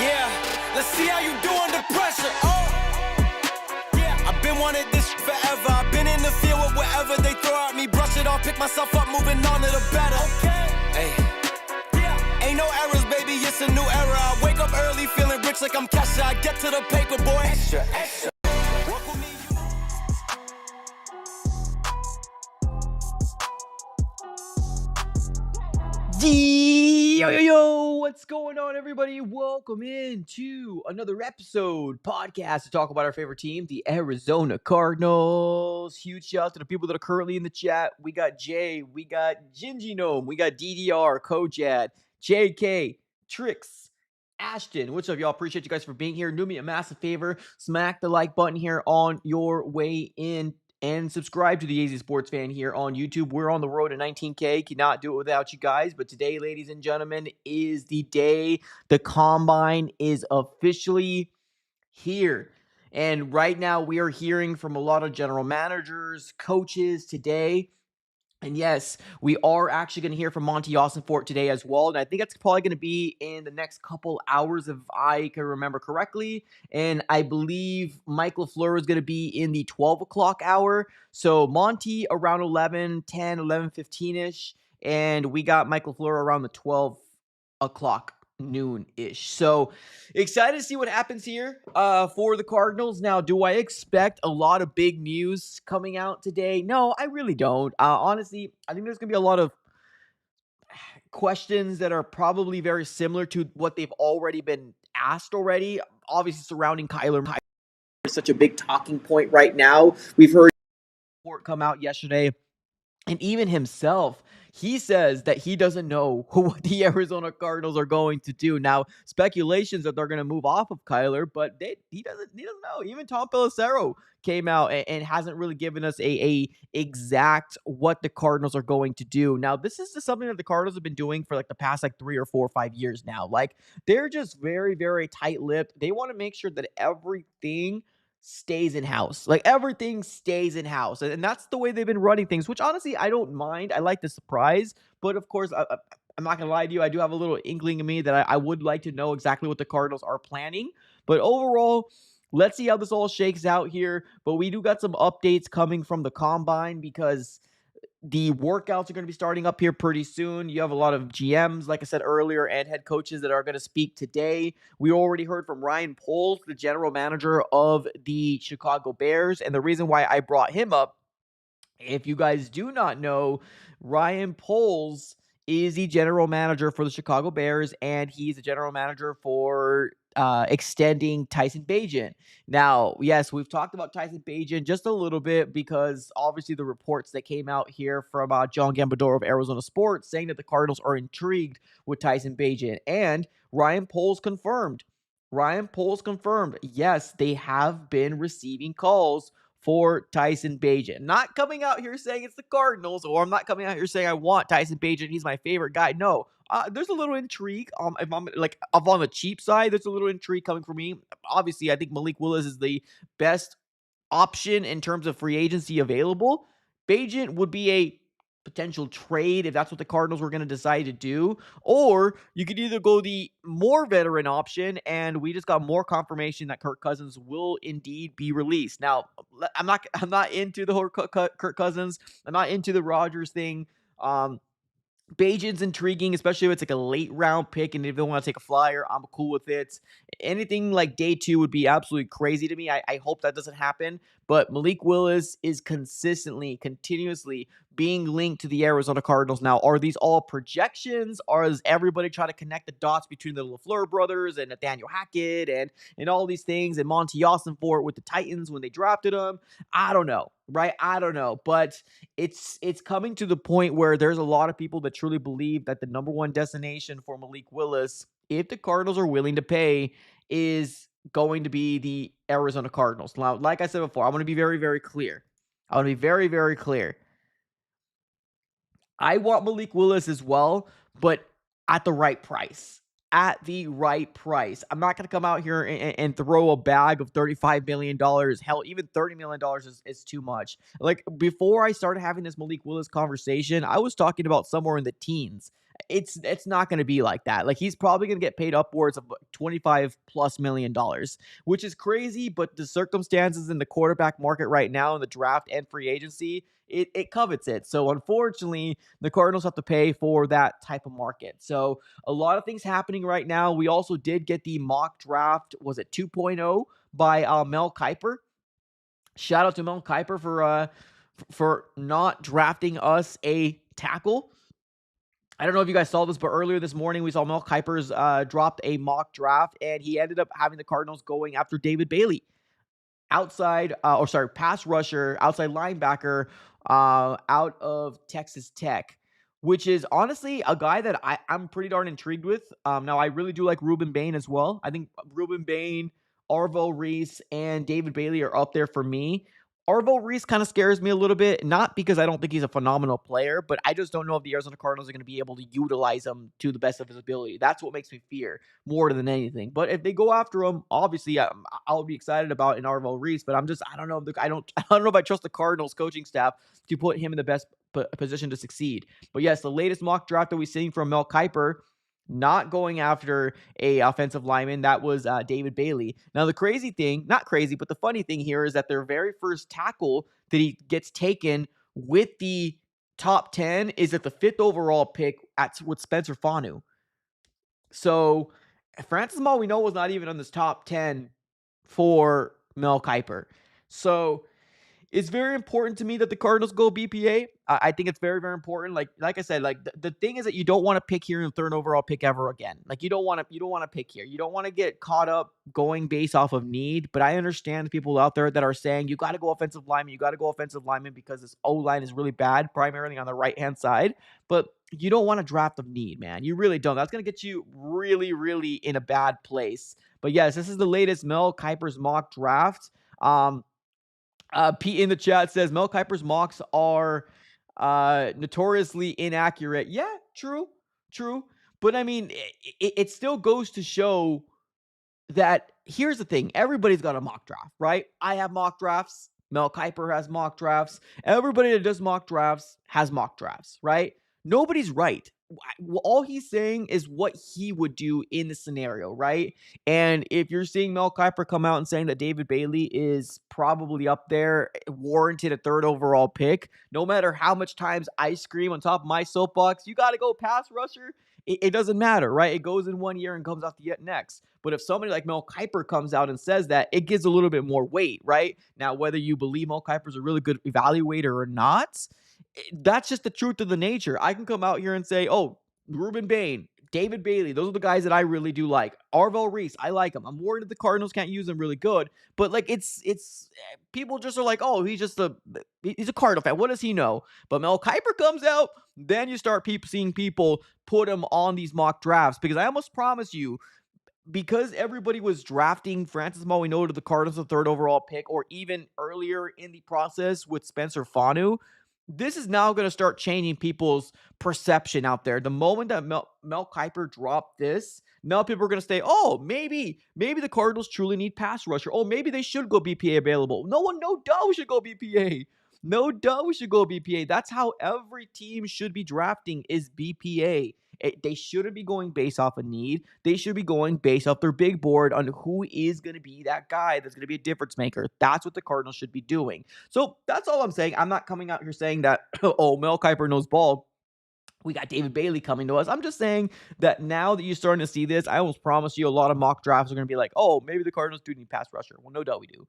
Yeah, let's see how you do under pressure. Yeah, I've been wanting this forever. I've been in the field with whatever they throw at me. Brush it off, pick myself up, moving on to the better. Hey, yeah, ain't no errors, baby, it's a new era. I wake up early, feeling rich like I'm Kesha. I get to the paper, boy. Extra, extra. Work with me, Yo, what's going on, everybody? Welcome into another episode podcast to talk about our favorite team, the Arizona Cardinals. Huge shout out to the people that are currently in the chat. We got Jay, we got Gingy Gnome, we got DDR, Kojad, JK, Trix, Ashton. What's up, y'all? Appreciate you guys for being here. Do me a massive favor, smack the like button here on your way in. And subscribe to the AZ Sports Fan here on YouTube. We're on the road to 19K. Cannot do it without you guys. But today, ladies and gentlemen, is the day the Combine is officially here. And right now, we are hearing from a lot of general managers, coaches today. And yes, we are actually going to hear from Monty Ossenfort today as well. And I think that's probably going to be in the next couple hours, if I can remember correctly. And I believe Mike LaFleur is going to be in the 12 o'clock hour. So Monty around 11:10, 11:15-ish. And we got Mike LaFleur around the 12 o'clock noon-ish. So excited to see what happens here for the Cardinals. Now, do I expect a lot of big news coming out today? No, I really don't. Honestly, I think there's going to be a lot of questions that are probably very similar to what they've already been asked already. Obviously, surrounding Kyler. Kyler is such a big talking point right now. We've heard report come out yesterday. And even himself, he says that he doesn't know what the Arizona Cardinals are going to do. Now, speculations that they're going to move off of Kyler, but he doesn't know. Even Tom Pelissero came out and hasn't really given us a exact what the Cardinals are going to do. Now, this is just something that the Cardinals have been doing for like the past 3 or 4 or 5 years now. Like, they're just very, very tight-lipped. They want to make sure that everything stays in house. Like, everything stays in house. And that's the way they've been running things, which honestly, I don't mind. I like the surprise. But of course, I'm not going to lie to you. I do have a little inkling in me that I would like to know exactly what the Cardinals are planning. But overall, let's see how this all shakes out here. But we do got some updates coming from the Combine because the workouts are going to be starting up here pretty soon. You have a lot of GMs, like I said earlier, and head coaches that are going to speak today. We already heard from Ryan Poles, the general manager of the Chicago Bears. And the reason why I brought him up, if you guys do not know, Ryan Poles is the general manager for the Chicago Bears, and he's the general manager for extending Tyson Bagent. Now, yes, we've talked about Tyson Bagent just a little bit because obviously the reports that came out here from John Gambadoro of Arizona Sports saying that the Cardinals are intrigued with Tyson Bagent, and Ryan Poles confirmed. Yes, they have been receiving calls for Tyson Bagent. Not coming out here saying it's the Cardinals, or I'm not coming out here saying I want Tyson Bagent. He's my favorite guy. No, there's a little intrigue. If I'm on the cheap side, there's a little intrigue coming from me. Obviously, I think Malik Willis is the best option in terms of free agency available. Bagent would be a potential trade if that's what the Cardinals were going to decide to do, or you could either go the more veteran option, and we just got more confirmation that Kirk Cousins will indeed be released. Now, I'm not into the whole Kirk Cousins. I'm not into the Rodgers thing. Bagent's intriguing, especially if it's like a late round pick, and if they want to take a flyer, I'm cool with it. Anything like day 2 would be absolutely crazy to me. I hope that doesn't happen. But Malik Willis is continuously being linked to the Arizona Cardinals. Now, are these all projections? Or is everybody trying to connect the dots between the LaFleur brothers and Nathaniel Hackett and all these things, and Monty Ossenfort with the Titans when they drafted him? I don't know, right? I don't know. But it's coming to the point where there's a lot of people that truly believe that the number one destination for Malik Willis, if the Cardinals are willing to pay, is going to be the Arizona Cardinals. Now, like I said before, I want to be very, very clear. I want Malik Willis as well, but at the right price. I'm not going to come out here and throw a bag of $35 million. Hell, even $30 million is too much. Like, before I started having this Malik Willis conversation, I was talking about somewhere in the teens. It's not going to be like that. Like, he's probably going to get paid upwards of $25+ million, which is crazy. But the circumstances in the quarterback market right now in the draft and free agency, it covets it. So unfortunately, the Cardinals have to pay for that type of market. So a lot of things happening right now. We also did get the mock draft. Was it 2.0 by Mel Kiper? Shout out to Mel Kiper for not drafting us a tackle. I don't know if you guys saw this, but earlier this morning we saw Mel Kiper's dropped a mock draft, and he ended up having the Cardinals going after David Bailey, pass rusher, outside linebacker, out of Texas Tech, which is honestly a guy that I'm pretty darn intrigued with. Now I really do like Ruben Bain as well. I think Ruben Bain, Arvo Reese, and David Bailey are up there for me. Arvo Reese kind of scares me a little bit, not because I don't think he's a phenomenal player, but I just don't know if the Arizona Cardinals are going to be able to utilize him to the best of his ability. That's what makes me fear more than anything. But if they go after him, obviously I'll be excited about an Arvo Reese. But I don't know. I don't know if I trust the Cardinals coaching staff to put him in the best position to succeed. But yes, the latest mock draft that we've seen from Mel Kiper, not going after a offensive lineman. That was David Bailey. Now, the crazy thing, not crazy, but the funny thing here is that their very first tackle that he gets taken with the top 10 is at the 5th overall pick with Spencer Fanu. So Francis Mall, we know, was not even on this top 10 for Mel Kiper. So it's very important to me that the Cardinals go BPA. I think it's very, very important. Like I said, like the thing is that you don't want to pick here in the 3rd overall pick ever again. Like you don't want to pick here. You don't want to get caught up going based off of need. But I understand the people out there that are saying you got to go offensive lineman. You got to go offensive lineman because this O line is really bad, primarily on the right hand side. But you don't want to draft of need, man. You really don't. That's gonna get you really, really in a bad place. But yes, this is the latest Mel Kiper's mock draft. Pete in the chat says Mel Kiper's mocks are notoriously inaccurate. Yeah, true. But I mean, it still goes to show that here's the thing. Everybody's got a mock draft, right? I have mock drafts. Mel Kiper has mock drafts. Everybody that does mock drafts has mock drafts, right? Nobody's right. All he's saying is what he would do in the scenario, right? And if you're seeing Mel Kiper come out and saying that David Bailey is probably up there, warranted a 3rd overall pick, no matter how much times I scream on top of my soapbox, you got to go pass rusher, it doesn't matter, right? It goes in one year and comes out the next. But if somebody like Mel Kiper comes out and says that, it gives a little bit more weight, right? Now, whether you believe Mel Kiper's a really good evaluator or not, that's just the truth of the nature. I can come out here and say, oh, Ruben Bain, David Bailey, those are the guys that I really do like. Arvo Reese, I like him. I'm worried that the Cardinals can't use him really good. But like it's people just are like, oh, he's a Cardinal fan. What does he know? But Mel Kiper comes out, then you start seeing people put him on these mock drafts. Because I almost promise you, because everybody was drafting Francis Mauigoa to the Cardinals the 3rd overall pick, or even earlier in the process with Spencer Fanu, this is now going to start changing people's perception out there. The moment that Mel Kiper dropped this, now people are going to say, oh, maybe the Cardinals truly need pass rusher. Oh, maybe they should go BPA available. No doubt we should go BPA. No doubt we should go BPA. That's how every team should be drafting, is BPA. They shouldn't be going based off a need. They should be going based off their big board on who is going to be that guy that's going to be a difference maker. That's what the Cardinals should be doing. So that's all I'm saying. I'm not coming out here saying that, oh, Mel Kiper knows ball. We got David Bailey coming to us. I'm just saying that now that you're starting to see this, I almost promise you a lot of mock drafts are going to be like, oh, maybe the Cardinals do need pass rusher. Well, no doubt we do.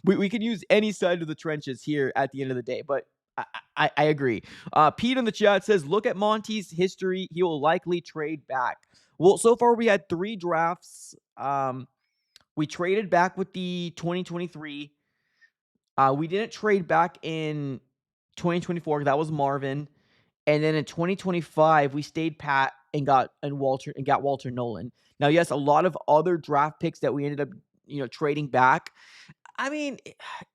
We can use any side of the trenches here at the end of the day, but I agree. Pete in the chat says, look at Monty's history. He will likely trade back. Well, so far we had 3 drafts. We traded back with the 2023. We didn't trade back in 2024. That was Marvin. And then in 2025, we stayed pat and got Walter Nolan. Now, yes, a lot of other draft picks that we ended up, trading back. I mean,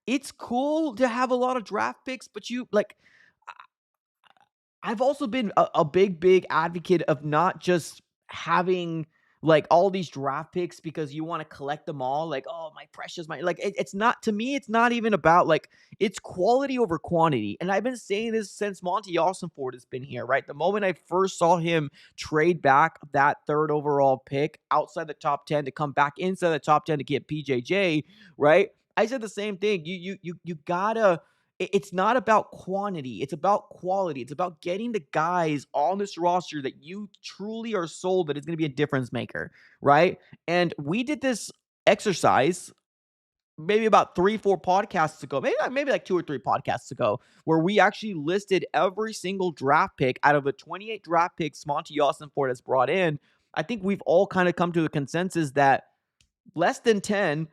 it's cool to have a lot of draft picks, but I've also been a big advocate of not just having like all these draft picks because you want to collect them all. Like, oh, my precious, my like it's not, to me, it's not even about like, it's quality over quantity. And I've been saying this since Monty Ford has been here, right? The moment I first saw him trade back that third overall pick outside the top 10 to come back inside the top 10 to get PJJ, right? I said the same thing. You gotta, it's not about quantity, it's about quality. It's about getting the guys on this roster that you truly are sold that is going to be a difference maker, right? And we did this exercise maybe about 3-4 podcasts ago, maybe like 2 or 3 podcasts ago, where we actually listed every single draft pick out of the 28 draft picks Monty Ford has brought in. I think we've all kind of come to a consensus that less than 10,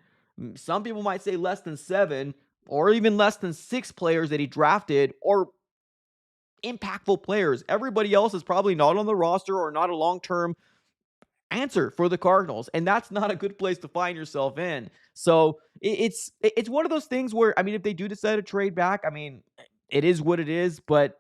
some people might say less than 7, or even less than 6 players that he drafted or impactful players. Everybody else is probably not on the roster or not a long-term answer for the Cardinals, and that's not a good place to find yourself in. So it's one of those things where, I mean, if they do decide to trade back, I mean, it is what it is, but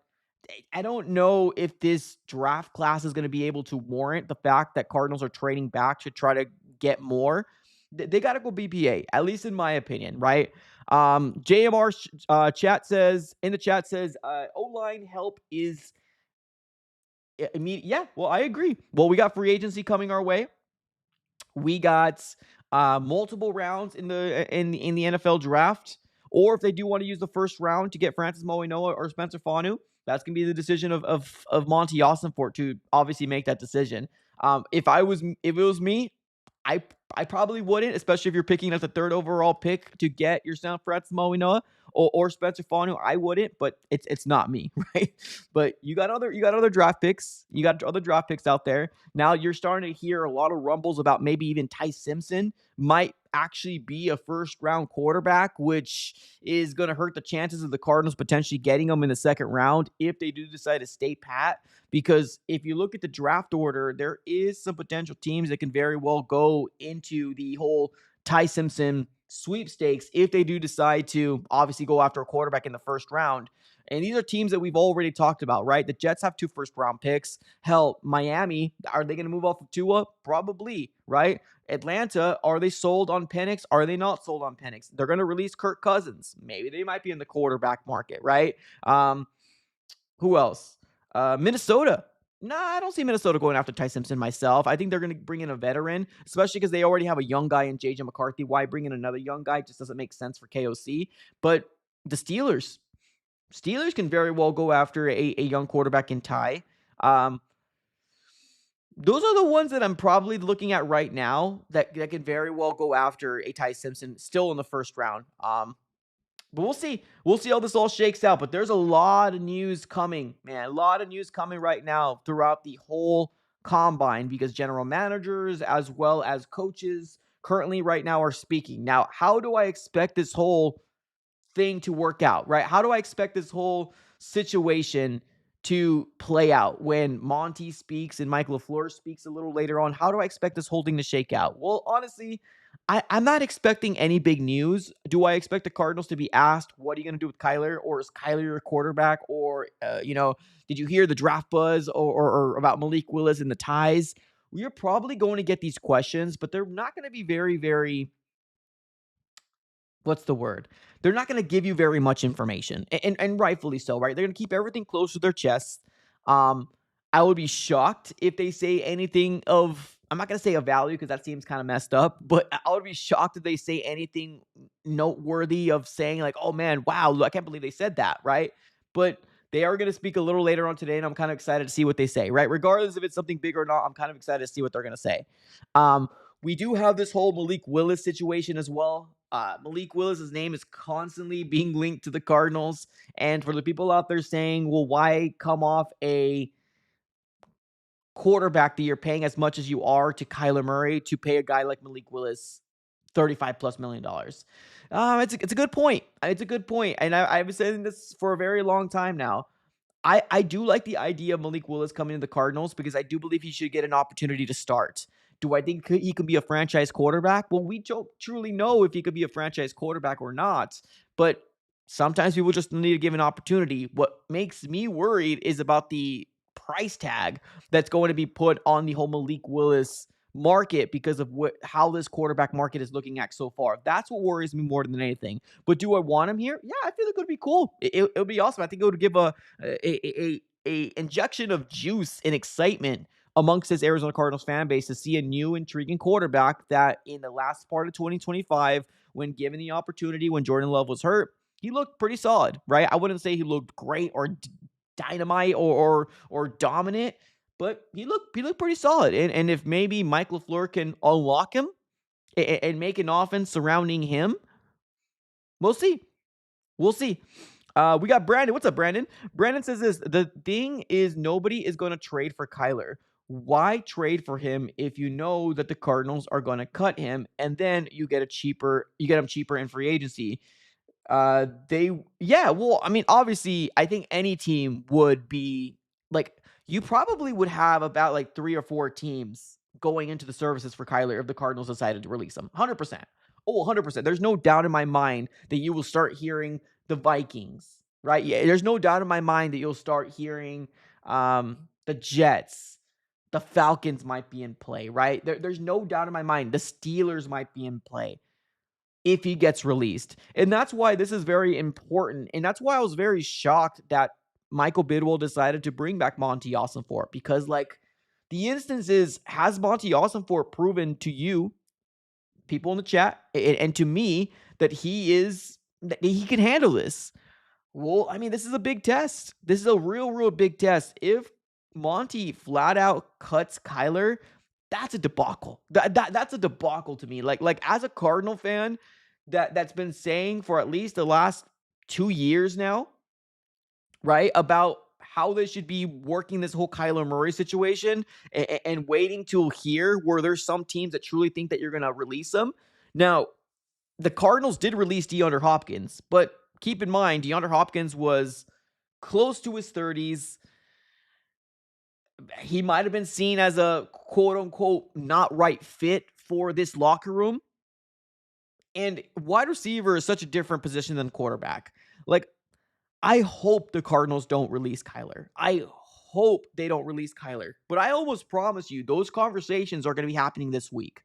I don't know if this draft class is going to be able to warrant the fact that Cardinals are trading back to try to get more. They got to go BPA, at least in my opinion, right? JMR chat says, in the chat says, O-line help is immediate. Yeah, well, I agree. Well, we got free agency coming our way. We got multiple rounds in the NFL draft, or if they do want to use the first round to get Francis Moinoa or Spencer Fanu, that's gonna be the decision of Monty Ford to obviously make that decision. If it was me, I I probably wouldn't, especially if you're picking at the third overall pick to get your San Francisco Moinoa or Spencer Fanu. I wouldn't, but it's not me, right? But you got other draft picks. You got other draft picks out there. Now you're starting to hear a lot of rumbles about maybe even Ty Simpson might actually be a first round quarterback, which is going to hurt the chances of the Cardinals potentially getting him in the second round if they do decide to stay pat. Because if you look at the draft order, there is some potential teams that can very well go into the whole Ty Simpson sweepstakes if they do decide to obviously go after a quarterback in the first round. And these are teams that we've already talked about, right? The Jets have 2 first-round picks. Hell, Miami, are they going to move off of Tua? Probably, right? Atlanta, are they sold on Penix? Are they not sold on Penix? They're going to release Kirk Cousins. Maybe they might be in the quarterback market, right? Who else? Minnesota. Nah, I don't see Minnesota going after Ty Simpson myself. I think they're going to bring in a veteran, especially because they already have a young guy in J.J. McCarthy. Why bring in another young guy? It just doesn't make sense for KOC. But the Steelers can very well go after a young quarterback in Ty. Those are the ones that I'm probably looking at right now that can very well go after a Ty Simpson still in the first round. But we'll see. We'll see how this all shakes out. But there's a lot of news coming, man. A lot of news coming right now throughout the whole combine because general managers as well as coaches currently right now are speaking. Now, how do I expect this whole thing to work out, right? How do I expect this whole situation to play out when Monty speaks and Mike LaFleur speaks a little later on? How do I expect this whole thing to shake out? Well, honestly, I'm not expecting any big news. Do I expect the Cardinals to be asked, what are you going to do with Kyler? Or is Kyler your quarterback? Or, did you hear the draft buzz or about Malik Willis and the ties? You're probably going to get these questions, but they're not going to be very, very, what's the word? They're not going to give you very much information, and rightfully so, right? They're going to keep everything close to their chest. I would be shocked if they say anything of, I'm not going to say of value because that seems kind of messed up, but I would be shocked if they say anything noteworthy of saying like, oh man, wow, I can't believe they said that, right? But they are going to speak a little later on today, and I'm kind of excited to see what they say, right? Regardless if it's something big or not, I'm kind of excited to see what they're going to say. We do have this whole Malik Willis situation as well. Malik Willis' name is constantly being linked to the Cardinals. And for the people out there saying, well, why come off a quarterback that you're paying as much as you are to Kyler Murray to pay a guy like Malik Willis $35+ million? It's a good point. It's a good point. And I've been saying this for a very long time now. I do like the idea of Malik Willis coming to the Cardinals because I do believe he should get an opportunity to start. Do I think he can be a franchise quarterback? Well, we don't truly know if he could be a franchise quarterback or not, but sometimes people just need to give an opportunity. What makes me worried is about the price tag that's going to be put on the whole Malik Willis market because of how this quarterback market is looking at so far. That's what worries me more than anything. But do I want him here? Yeah, I feel it would be cool. It would be awesome. I think it would give a injection of juice and excitement amongst this Arizona Cardinals fan base to see a new intriguing quarterback that in the last part of 2025, when given the opportunity, when Jordan Love was hurt, he looked pretty solid, right? I wouldn't say he looked great or dynamite or dominant, but he looked pretty solid. And if maybe Mike LaFleur can unlock him and make an offense surrounding him, we'll see. We'll see. We got Brandon. What's up, Brandon? Brandon says this: the thing is, nobody is going to trade for Kyler. Why trade for him if you know that the Cardinals are going to cut him and then you get him cheaper in free agency? Well, I mean, obviously, I think any team would be like, you probably would have about like 3 or 4 teams going into the services for Kyler if the Cardinals decided to release him. 100%. Oh, 100%. There's no doubt in my mind that you will start hearing the Vikings, right? Yeah, there's no doubt in my mind that you'll start hearing the Jets. The Falcons might be in play, right? There's no doubt in my mind the Steelers might be in play if he gets released. And that's why this is very important. And that's why I was very shocked that Michael Bidwell decided to bring back Monty Ossenfort, because like the instance is, has Monty Ossenfort proven to you, people in the chat, and to me, that that he can handle this? Well, I mean, this is a big test. This is a real big test. If Monty flat out cuts Kyler, that's a debacle. That's a debacle to me. Like as a Cardinal fan that's been saying for at least the last 2 years now, right, about how they should be working this whole Kyler Murray situation and waiting till here where there's some teams that truly think that you're going to release him. Now, the Cardinals did release DeAndre Hopkins, but keep in mind, DeAndre Hopkins was close to his 30s. He might have been seen as a quote unquote not right fit for this locker room. And wide receiver is such a different position than quarterback. Like, I hope the Cardinals don't release Kyler. I hope they don't release Kyler. But I almost promise you, those conversations are going to be happening this week.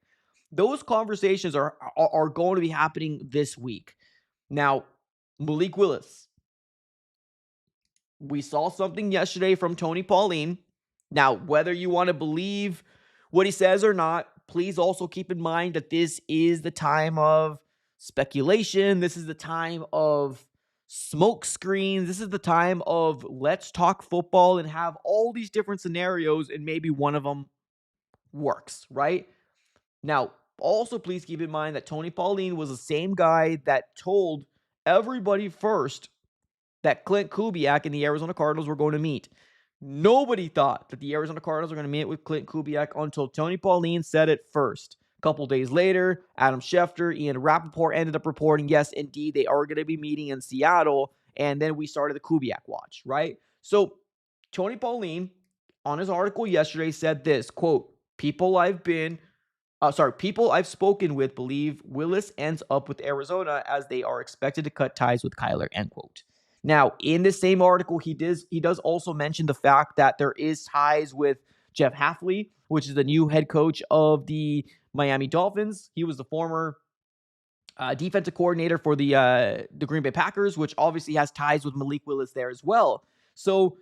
Those conversations are going to be happening this week. Now, Malik Willis. We saw something yesterday from Tony Pauline. Now, whether you want to believe what he says or not, please also keep in mind that this is the time of speculation. This is the time of smoke screens. This is the time of let's talk football and have all these different scenarios, and maybe one of them works, right? Now, also please keep in mind that Tony Pauline was the same guy that told everybody first that Clint Kubiak and the Arizona Cardinals were going to meet. Nobody thought that the Arizona Cardinals were going to meet with Clint Kubiak until Tony Pauline said it first. A couple days later, Adam Schefter, Ian Rappaport ended up reporting, yes, indeed, they are going to be meeting in Seattle. And then we started the Kubiak watch, right? So Tony Pauline, on his article yesterday, said this, quote, people I've spoken with believe Willis ends up with Arizona as they are expected to cut ties with Kyler, end quote. Now, in this same article, he does also mention the fact that there is ties with Jeff Hafley, which is the new head coach of the Miami Dolphins. He was the former defensive coordinator for the Green Bay Packers, which obviously has ties with Malik Willis there as well. So,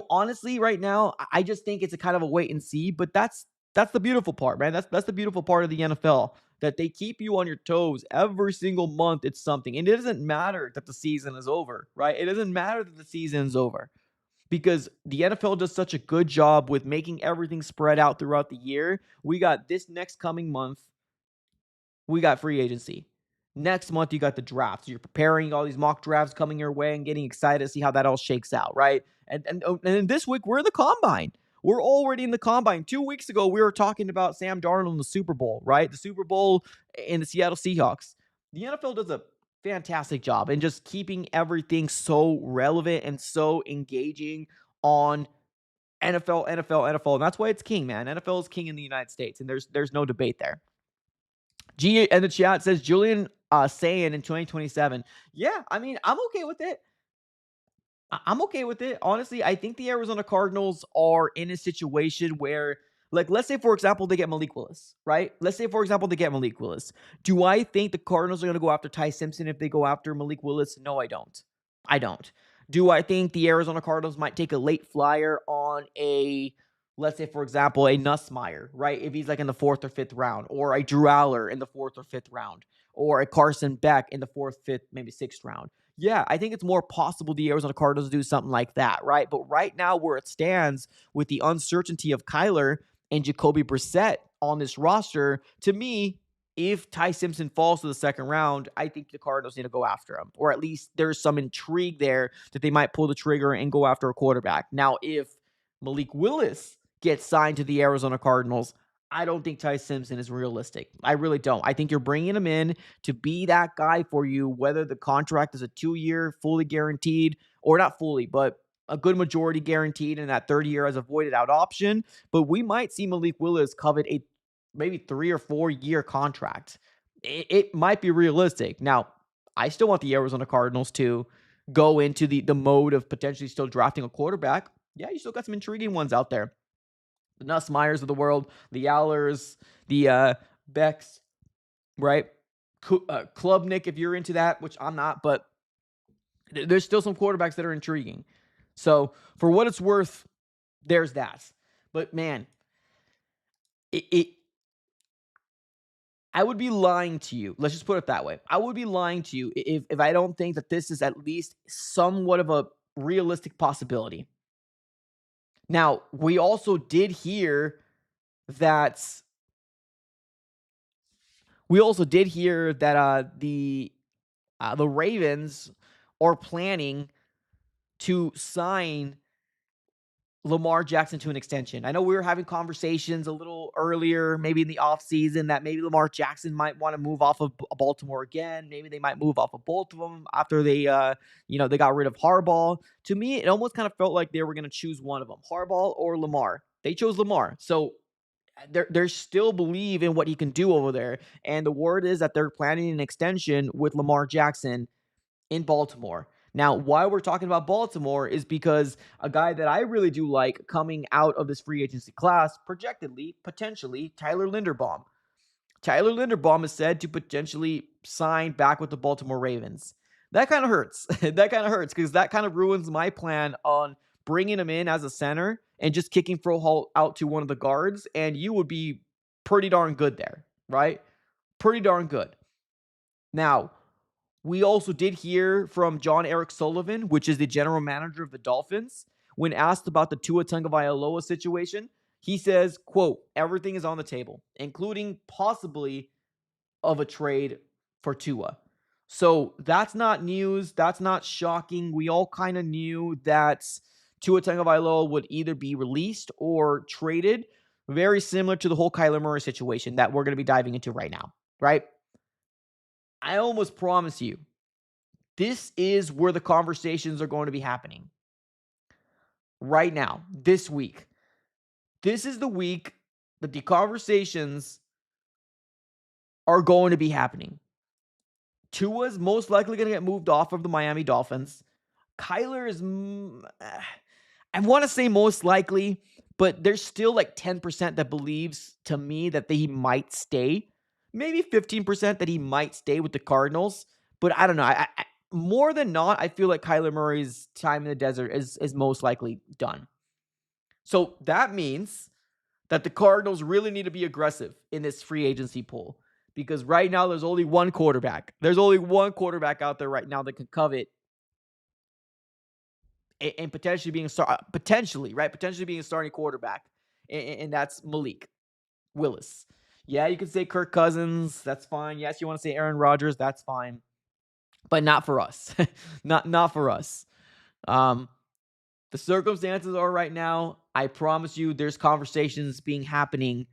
honestly, right now, I just think it's a kind of a wait and see. But that's the beautiful part, man. That's the beautiful part of the NFL, that they keep you on your toes every single month. It's something. And it doesn't matter that the season is over, right? It doesn't matter that the season is over, because the NFL does such a good job with making everything spread out throughout the year. We got this next coming month, we got free agency. Next month, you got the draft. So you're preparing all these mock drafts coming your way and getting excited to see how that all shakes out, right? And this week, we're in the combine. We're already in the combine. 2 weeks ago, we were talking about Sam Darnold in the Super Bowl, right? The Super Bowl in the Seattle Seahawks. The NFL does a fantastic job in just keeping everything so relevant and so engaging on NFL. And that's why it's king, man. NFL is king in the United States, and there's no debate there. G in the chat says Julian Sayin in 2027. Yeah, I mean, I'm okay with it. I'm okay with it. Honestly, I think the Arizona Cardinals are in a situation where Like, let's say, for example, they get Malik Willis, right? Let's say, for example, they get Malik Willis. Do I think the Cardinals are going to go after Ty Simpson if they go after Malik Willis? No, I don't. I don't. Do I think the Arizona Cardinals might take a late flyer on a, let's say, for example, a Nussmeier, right? If he's like in the 4th or 5th round, or a Drew Aller in the 4th or 5th round, or a Carson Beck in the 4th, 5th, maybe 6th round. Yeah, I think it's more possible the Arizona Cardinals do something like that, right? But right now, where it stands with the uncertainty of Kyler and Jacoby Brissett on this roster, to me, if Ty Simpson falls to the 2nd round, I think the Cardinals need to go after him. Or at least there's some intrigue there that they might pull the trigger and go after a quarterback. Now, if Malik Willis gets signed to the Arizona Cardinals, I don't think Ty Simpson is realistic. I really don't. I think you're bringing him in to be that guy for you, whether the contract is a 2-year, fully guaranteed, or not fully, but a good majority guaranteed, and that 3rd year as a voided out option. But we might see Malik Willis covet a maybe 3 or 4 year contract. It might be realistic. Now, I still want the Arizona Cardinals to go into the mode of potentially still drafting a quarterback. Yeah, you still got some intriguing ones out there. The Nussmeyers of the world, the Allers, the Becks, right? Klubnik, if you're into that, which I'm not, but there's still some quarterbacks that are intriguing. So for what it's worth, there's that. But man, I would be lying to you. Let's just put it that way. I would be lying to you if I don't think that this is at least somewhat of a realistic possibility. Now, we also did hear that the Ravens are planning to sign Lamar Jackson to an extension. I know we were having conversations a little earlier, maybe in the offseason, that maybe Lamar Jackson might want to move off of Baltimore again. Maybe they might move off of both of them after they got rid of Harbaugh. To me, it almost kind of felt like they were going to choose one of them, Harbaugh or Lamar. They chose Lamar. So they still believe in what he can do over there. And the word is that they're planning an extension with Lamar Jackson in Baltimore. Now, why we're talking about Baltimore is because a guy that I really do like coming out of this free agency class, potentially, Tyler Linderbaum. Tyler Linderbaum is said to potentially sign back with the Baltimore Ravens. That kind of hurts. That kind of hurts because that kind of ruins my plan on bringing him in as a center and just kicking Froholt out to one of the guards, and you would be pretty darn good there, right? Pretty darn good. Now, we also did hear from John Eric Sullivan, which is the general manager of the Dolphins. When asked about the Tua Tagovailoa situation, he says, quote, everything is on the table, including possibly of a trade for Tua. So that's not news. That's not shocking. We all kind of knew that Tua Tagovailoa would either be released or traded. Very similar to the whole Kyler Murray situation that we're going to be diving into right now, right? I almost promise you, this is where the conversations are going to be happening. Right now, this week. This is the week that the conversations are going to be happening. Tua's most likely going to get moved off of the Miami Dolphins. Kyler is, I want to say most likely, but there's still like 10% that believes to me that he might stay. Maybe 15% that he might stay with the Cardinals. But I don't know. I more than not, I feel like Kyler Murray's time in the desert is most likely done. So that means that the Cardinals really need to be aggressive in this free agency pool. Because right now, there's only one quarterback. There's only one quarterback out there right now that can covet and potentially being a starting quarterback. And that's Malik Willis. Yeah, you can say Kirk Cousins. That's fine. Yes, you want to say Aaron Rodgers. That's fine. But not for us. not for us. The circumstances are right now, I promise you, there's conversations happening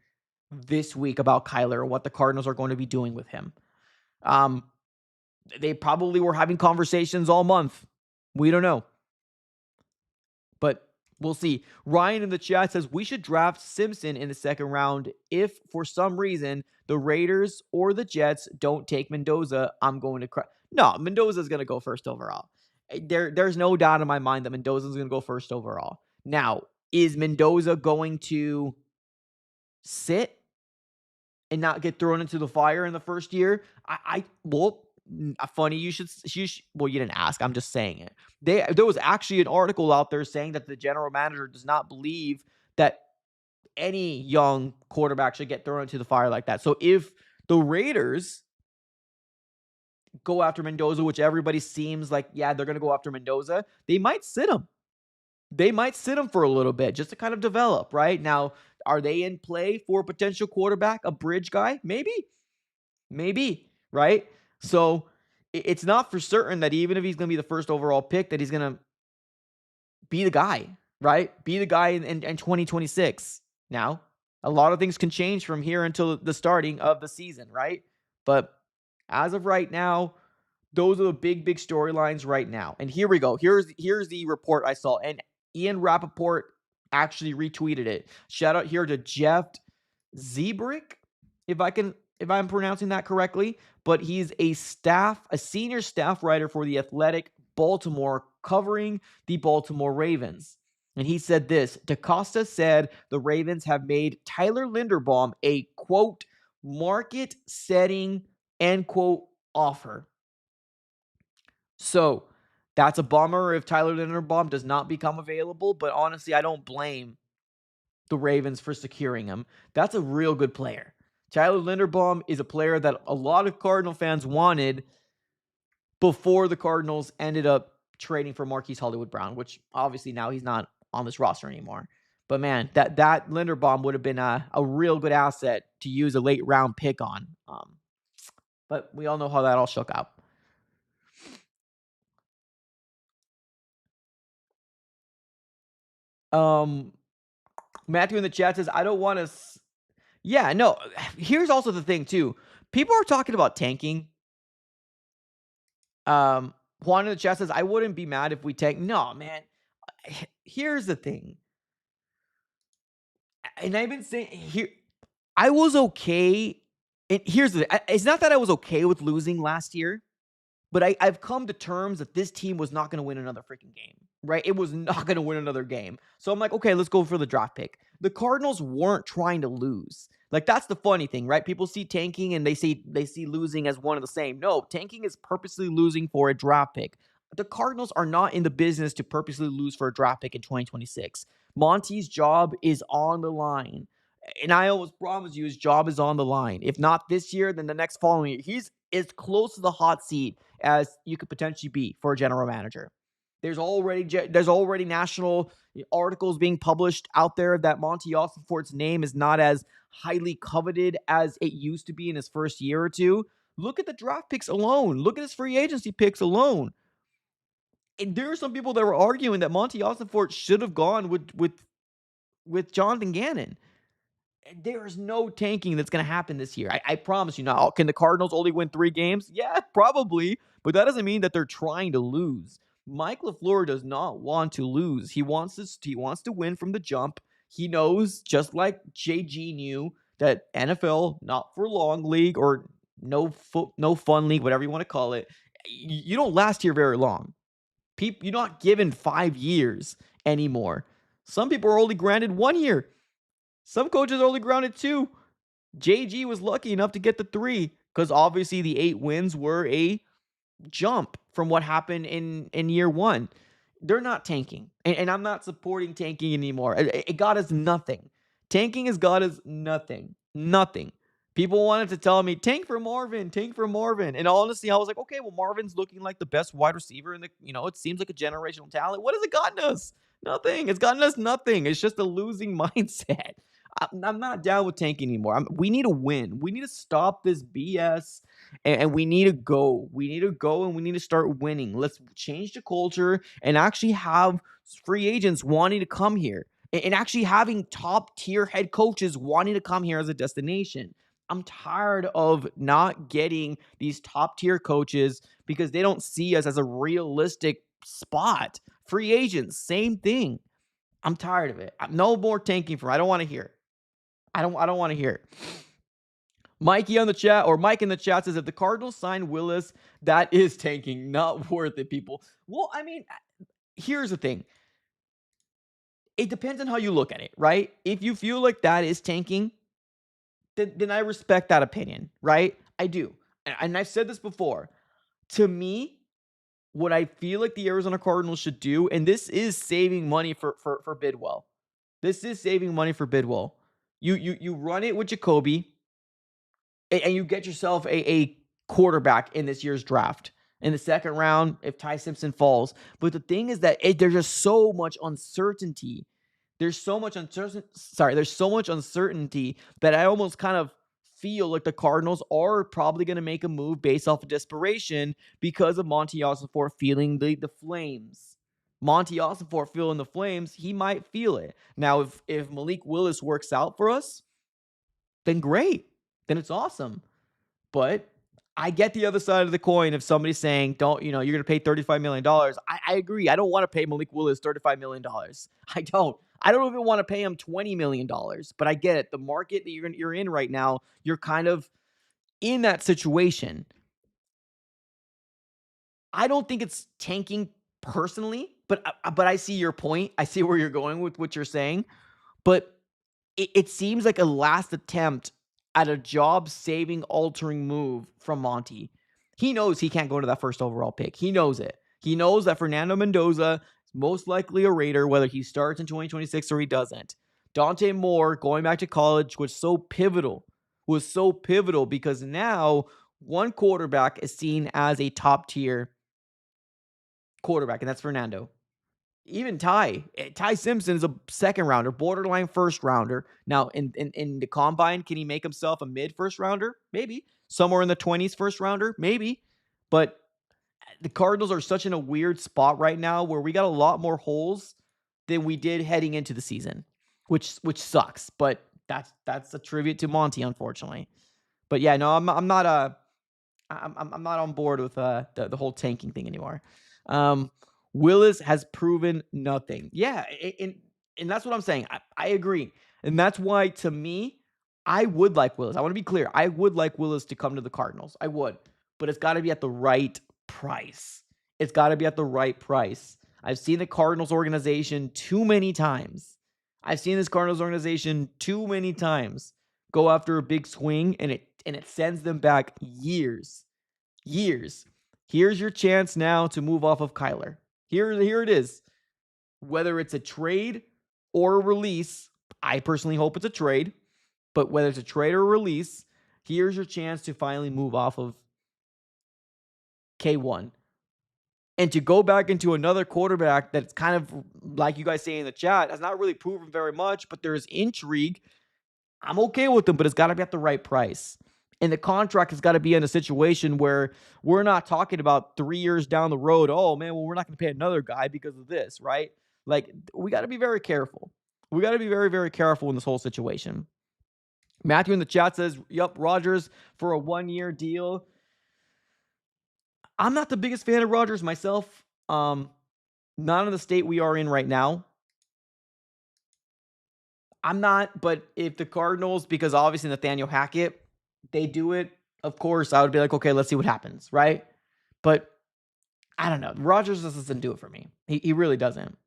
this week about Kyler and what the Cardinals are going to be doing with him. They probably were having conversations all month. We don't know. But we'll see. Ryan in the chat says, we should draft Simpson in the 2nd round. If for some reason the Raiders or the Jets don't take Mendoza, I'm going to cry. No, Mendoza's going to go first overall. There's no doubt in my mind that Mendoza's going to go first overall. Now, is Mendoza going to sit and not get thrown into the fire in the first year? Funny you should. Well, you didn't ask. I'm just saying it. There was actually an article out there saying that the general manager does not believe that any young quarterback should get thrown into the fire like that. So if the Raiders go after Mendoza, which everybody seems like, yeah, they're going to go after Mendoza, they might sit him. They might sit him for a little bit just to kind of develop, right? Now, are they in play for a potential quarterback, a bridge guy? Maybe, right? So it's not for certain that even if he's going to be the first overall pick, that he's going to be the guy, right? Be the guy in 2026. Now, a lot of things can change from here until the starting of the season, right? But as of right now, those are the big storylines right now. And here we go. Here's the report I saw. And Ian Rappaport actually retweeted it. Shout out here to Jeff Zebrick, if I'm pronouncing that correctly. But he's a senior staff writer for The Athletic Baltimore, covering the Baltimore Ravens. And he said this: DaCosta said the Ravens have made Tyler Linderbaum a, quote, market-setting, end quote, offer. So that's a bummer if Tyler Linderbaum does not become available, but honestly, I don't blame the Ravens for securing him. That's a real good player. Tyler Linderbaum is a player that a lot of Cardinal fans wanted before the Cardinals ended up trading for Marquise Hollywood Brown, which obviously now he's not on this roster anymore. But man, that Linderbaum would have been a real good asset to use a late round pick on. But we all know how that all shook out. Matthew in the chat says, I don't want to. Yeah, no. Here's also the thing, too. People are talking about tanking. Juan in the chat says, I wouldn't be mad if we tank. No, man. Here's the thing. And I've been saying here, I was okay. And here's the thing. It's not that I was okay with losing last year, but I've come to terms that this team was not going to win another freaking game, right? It was not going to win another game. So I'm like, okay, let's go for the draft pick. The Cardinals weren't trying to lose. Like, that's the funny thing, right? People see tanking and they see losing as one of the same. No, tanking is purposely losing for a draft pick. The Cardinals are not in the business to purposely lose for a draft pick in 2026. Monty's job is on the line. And I always promise you, his job is on the line. If not this year, then the next following year. He's as close to the hot seat as you could potentially be for a general manager. There's already national articles being published out there that Monty Ossenfort's name is not as highly coveted as it used to be in his first year or two. Look at the draft picks alone. Look at his free agency picks alone. And there are some people that were arguing that Monty Ossenfort should have gone with Jonathan Gannon. There is no tanking that's going to happen this year. I promise you. Now, can the Cardinals only win 3 games? Yeah, probably. But that doesn't mean that they're trying to lose. Mike LaFleur does not want to lose. He wants to win from the jump. He knows, just like JG knew, that NFL, not for long league or no fun league, whatever you want to call it, you don't last here very long. You're not given 5 years anymore. Some people are only granted 1 year. Some coaches are only granted 2. JG was lucky enough to get the 3 because obviously the 8 wins were a jump from what happened in year 1. They're not tanking. And I'm not supporting tanking anymore. It got us nothing. Tanking has got us nothing. Nothing. People wanted to tell me, tank for Marvin. And honestly, I was like, okay, well, Marvin's looking like the best wide receiver in the, it seems like a generational talent. What has it gotten us? Nothing. It's gotten us nothing. It's just a losing mindset. I'm not down with tanking anymore. We need to win. We need to stop this BS, and we need to go. We need to go, and we need to start winning. Let's change the culture and actually have free agents wanting to come here, and actually having top-tier head coaches wanting to come here as a destination. I'm tired of not getting these top-tier coaches because they don't see us as a realistic spot. Free agents, same thing. I'm tired of it. No more tanking for. I don't want to hear it. I don't want to hear it. Mike in the chat says, if the Cardinals sign Willis, that is tanking. Not worth it, people. Well, I mean, here's the thing. It depends on how you look at it, right? If you feel like that is tanking, then I respect that opinion, right? I do. And I've said this before. To me, what I feel like the Arizona Cardinals should do, and this is saving money for Bidwell. This is saving money for Bidwell. You run it with Jacoby, and you get yourself a quarterback in this year's draft. In the second round, if Ty Simpson falls. But the thing is that there's just so much uncertainty. There's so much uncertainty that I almost kind of feel like the Cardinals are probably going to make a move based off of desperation because of Monty Ossenfort feeling the flames. Monty Ossenfort feeling the flames, he might feel it. Now, if Malik Willis works out for us, then great. Then it's awesome. But I get the other side of the coin if somebody's saying, you're going to pay $35 million. I agree. I don't want to pay Malik Willis $35 million. I don't. I don't even want to pay him $20 million. But I get it. The market that you're in right now, you're kind of in that situation. I don't think it's tanking personally, but I see your point. I see where you're going with what you're saying. But it seems like a last attempt at a job-saving, altering move from Monty. He knows he can't go to that first overall pick. He knows it. He knows that Fernando Mendoza is most likely a Raider, whether he starts in 2026 or he doesn't. Dante Moore, going back to college, was so pivotal because now one quarterback is seen as a top-tier quarterback, and that's Fernando. Even Ty Simpson is a second rounder, borderline first rounder. Now, in the combine, can he make himself a mid first rounder? Maybe. Somewhere in the 20s first rounder? Maybe. But the Cardinals are such in a weird spot right now where we got a lot more holes than we did heading into the season, which sucks. But that's a tribute to Monty, unfortunately. But yeah, no, I'm not on board with the whole tanking thing anymore. Willis has proven nothing. Yeah, and that's what I'm saying. I agree. And that's why, to me, I would like Willis. I want to be clear. I would like Willis to come to the Cardinals. I would. But it's got to be at the right price. It's got to be at the right price. I've seen the Cardinals organization too many times. I've seen this Cardinals organization too many times go after a big swing, and it sends them back years. Years. Here's your chance now to move off of Kyler. Here it is. Whether it's a trade or a release, I personally hope it's a trade, but whether it's a trade or a release, here's your chance to finally move off of K1. And to go back into another quarterback that's kind of, like you guys say in the chat, has not really proven very much, but there's intrigue. I'm okay with them, but it's got to be at the right price. And the contract has got to be in a situation where we're not talking about 3 years down the road, oh, man, well, we're not going to pay another guy because of this, right? Like, we got to be very careful. We got to be very, very careful in this whole situation. Matthew in the chat says, yup, Rodgers for a 1-year deal. I'm not the biggest fan of Rodgers myself. Not in the state we are in right now. I'm not, but if the Cardinals, because obviously Nathaniel Hackett, they do it, of course, I would be like, okay, let's see what happens, right? But I don't know. Rodgers doesn't do it for me. He really doesn't.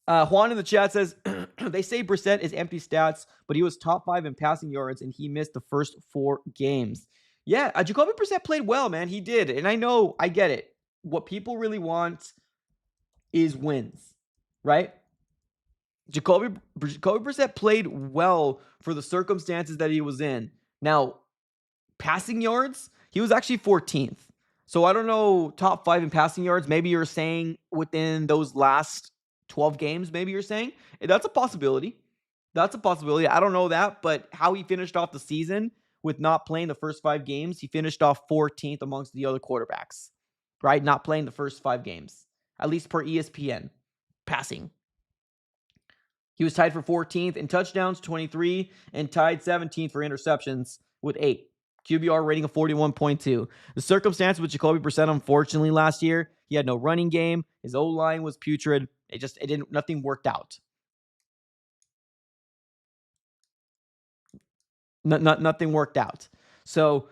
Juan in the chat says, they say Brissett is empty stats, but he was top 5 in passing yards, and he missed the first 4 games. Yeah, Jacoby Brissett played well, man. He did. And I get it. What people really want is wins, right? Jacoby Brissett played well for the circumstances that he was in. Now, passing yards, he was actually 14th. So I don't know, top 5 in passing yards. Maybe you're saying within those last 12 games, maybe you're saying. That's a possibility. That's a possibility. I don't know that, but how he finished off the season with not playing the first 5 games, he finished off 14th amongst the other quarterbacks, right? Not playing the first 5 games, at least per ESPN, passing. He was tied for 14th in touchdowns, 23, and tied 17th for interceptions with 8. QBR rating of 41.2. The circumstances with Jacoby Brissett, unfortunately, last year, he had no running game. His O-line was putrid. Nothing worked out. Nothing worked out. So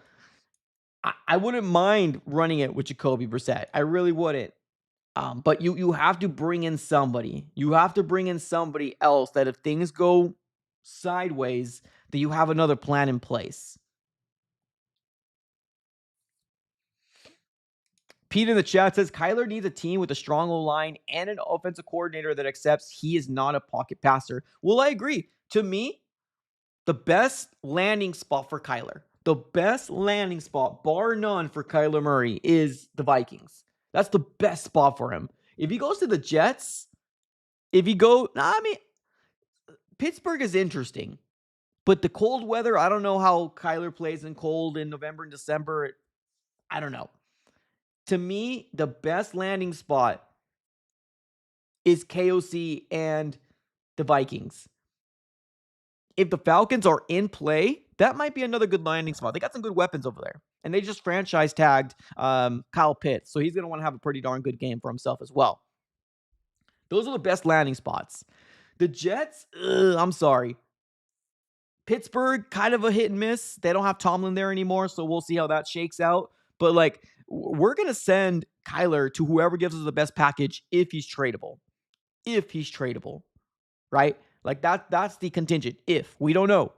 I wouldn't mind running it with Jacoby Brissett. I really wouldn't. But you have to bring in somebody. You have to bring in somebody else that if things go sideways, that you have another plan in place. Pete in the chat says Kyler needs a team with a strong O-line and an offensive coordinator that accepts he is not a pocket passer. Well, I agree. To me, the best landing spot for Kyler, the best landing spot, bar none, for Kyler Murray is the Vikings. That's the best spot for him. If he goes to the Jets, Pittsburgh is interesting. But the cold weather, I don't know how Kyler plays in cold in November and December. I don't know. To me, the best landing spot is KOC and the Vikings. If the Falcons are in play, that might be another good landing spot. They got some good weapons over there. And they just franchise tagged Kyle Pitts. So he's going to want to have a pretty darn good game for himself as well. Those are the best landing spots. The Jets, I'm sorry. Pittsburgh, kind of a hit and miss. They don't have Tomlin there anymore, so we'll see how that shakes out. But, like, we're going to send Kyler to whoever gives us the best package if he's tradable. If he's tradable, right? Like, that's the contingent. If. We don't know.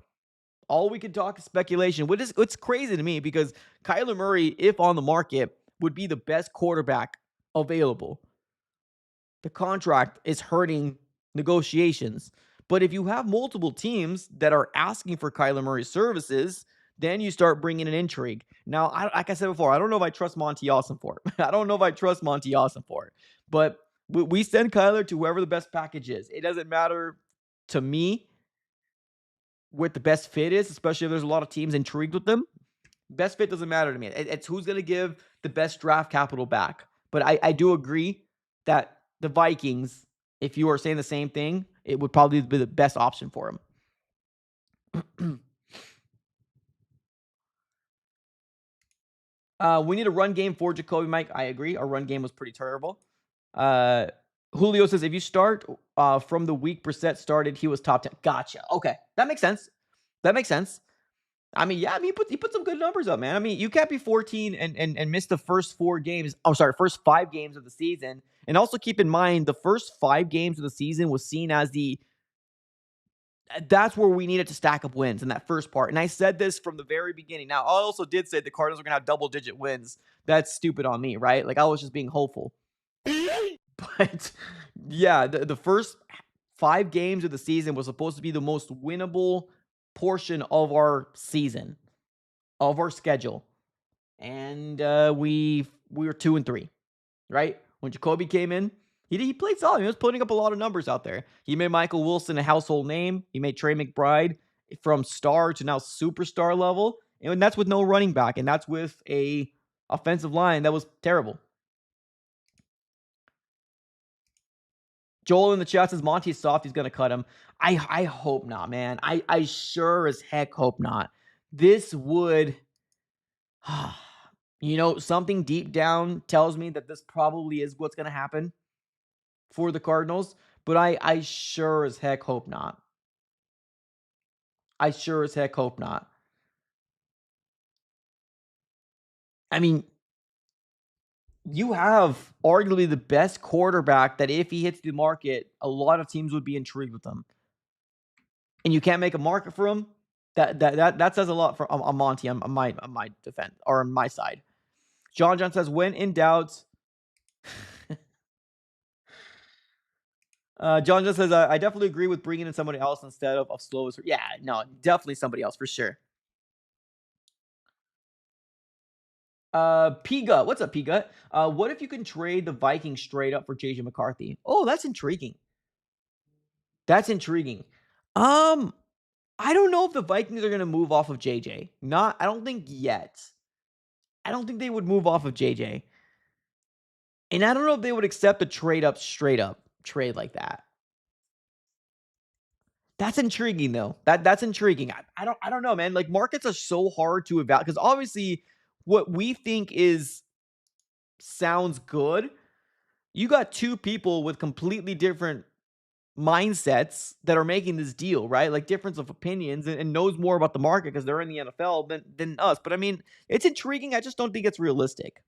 All we can talk is speculation. It's crazy to me because Kyler Murray, if on the market, would be the best quarterback available. The contract is hurting negotiations. But if you have multiple teams that are asking for Kyler Murray's services, then you start bringing an intrigue. Now, like I said before, I don't know if I trust Monty Awesome for it. But we send Kyler to whoever the best package is. It doesn't matter to me what the best fit is, especially if there's a lot of teams intrigued with them. Best fit doesn't matter to me. It's who's going to give the best draft capital back. But I do agree that the Vikings, if you are saying the same thing, it would probably be the best option for him. We need a run game for Jacoby, Mike. I agree. Our run game was pretty terrible. Julio says, if you start from the week Brissett started, he was top 10. Gotcha. Okay. That makes sense. I mean, he put some good numbers up, man. I mean, you can't be 14 and miss the first 5 games of the season. And also keep in mind, the first 5 games of the season was seen as that's where we needed to stack up wins in that first part. And I said this from the very beginning. Now, I also did say the Cardinals were going to have double-digit wins. That's stupid on me, right? Like, I was just being hopeful. But, yeah, the first 5 games of the season was supposed to be the most winnable portion of our season, of our schedule. And we were 2-3, right? When Jacoby came in, he played solid. He was putting up a lot of numbers out there. He made Michael Wilson a household name. He made Trey McBride from star to now superstar level. And that's with no running back. And that's with a offensive line that was terrible. Joel in the chat says Monty's soft. He's going to cut him. I hope not, man. I sure as heck hope not. This would... something deep down tells me that this probably is what's going to happen for the Cardinals, but I sure as heck hope not. I mean, you have arguably the best quarterback that if he hits the market, a lot of teams would be intrigued with him. And you can't make a market for him. That says a lot for on Monty on my defense or on my side. John says, when in doubt. John just says, I definitely agree with bringing in somebody else instead of Slovis. Yeah, no, definitely somebody else for sure. P-Gut. What's up, P-Gut? What if you can trade the Vikings straight up for JJ McCarthy? Oh, that's intriguing. I don't know if the Vikings are going to move off of JJ. I don't think yet. I don't think they would move off of JJ. And I don't know if they would accept a straight up trade like that. That's intriguing though. That's intriguing. I don't know, man. Like, markets are so hard to evaluate because obviously what we think sounds good. You got 2 people with completely different mindsets that are making this deal, right? Like, difference of opinions and knows more about the market because they're in the NFL than us. But I mean, it's intriguing. I just don't think it's realistic.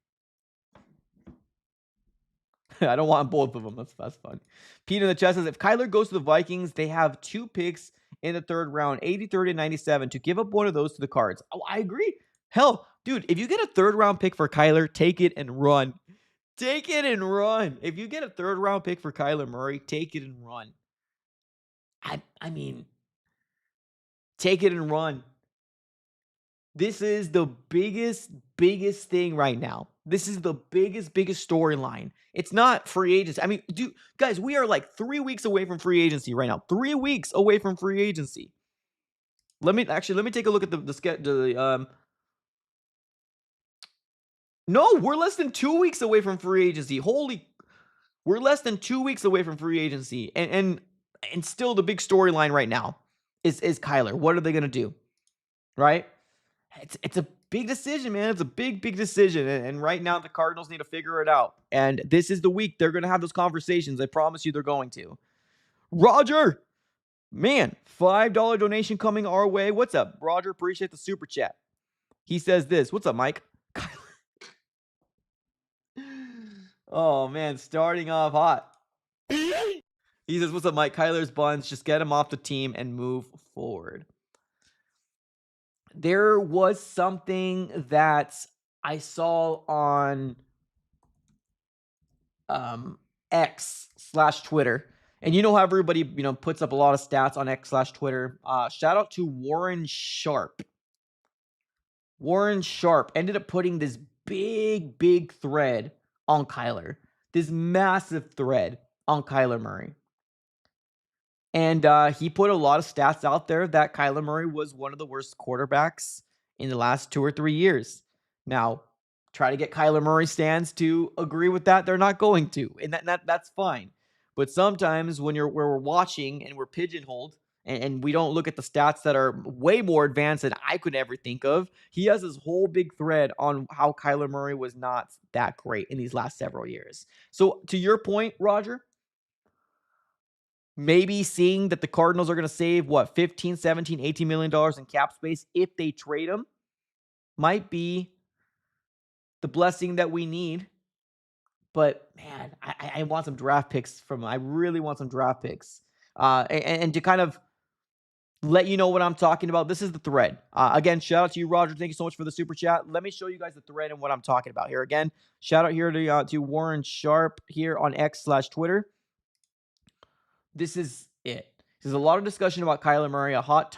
I don't want both of them. That's fun. Pete in the chat says, if Kyler goes to the Vikings, they have 2 picks in the third round, 80, 30, and 97, to give up one of those to the Cards. Oh, I agree. Hell, dude, if you get a third round pick for Kyler, take it and run. Take it and run. If you get a third round pick for Kyler Murray, take it and run. I mean, take it and run. This is the biggest thing right now. This is the biggest storyline. It's not free agency. I mean, dude, guys, we are like 3 weeks away from free agency right now. 3 weeks away from free agency. Let me take a look at No, we're less than 2 weeks away from free agency. We're less than 2 weeks away from free agency. And still the big storyline right now is Kyler. What are they going to do? Right? It's a big decision, man. It's a big decision. And right now, the Cardinals need to figure it out. And this is the week they're going to have those conversations. I promise you they're going to. Roger, man, $5 donation coming our way. What's up, Roger? Appreciate the super chat. He says this. What's up, Mike? Oh, man, starting off hot. He says, what's up, Mike? Kyler's buns. Just get him off the team and move forward. There was something that I saw on X/Twitter. And you know how everybody, puts up a lot of stats on X/Twitter. Shout out to Warren Sharp. Warren Sharp ended up putting this big thread on Kyler. This massive thread on Kyler Murray. And he put a lot of stats out there that Kyler Murray was one of the worst quarterbacks in the last 2 or 3 years. Now, try to get Kyler Murray stands to agree with that. They're not going to, and that's fine. But sometimes when we're watching and we're pigeonholed and we don't look at the stats that are way more advanced than I could ever think of, he has this whole big thread on how Kyler Murray was not that great in these last several years. So to your point, Roger, maybe seeing that the Cardinals are going to save, what, $15, $17, $18 million in cap space if they trade him might be the blessing that we need. But, man, I want some draft picks from him. I really want some draft picks. And to kind of let you know what I'm talking about, this is the thread. Again, shout out to you, Roger. Thank you so much for the super chat. Let me show you guys the thread and what I'm talking about here. Again, shout out here to Warren Sharp here on X/Twitter. This is it. There's a lot of discussion about Kyler Murray, a hot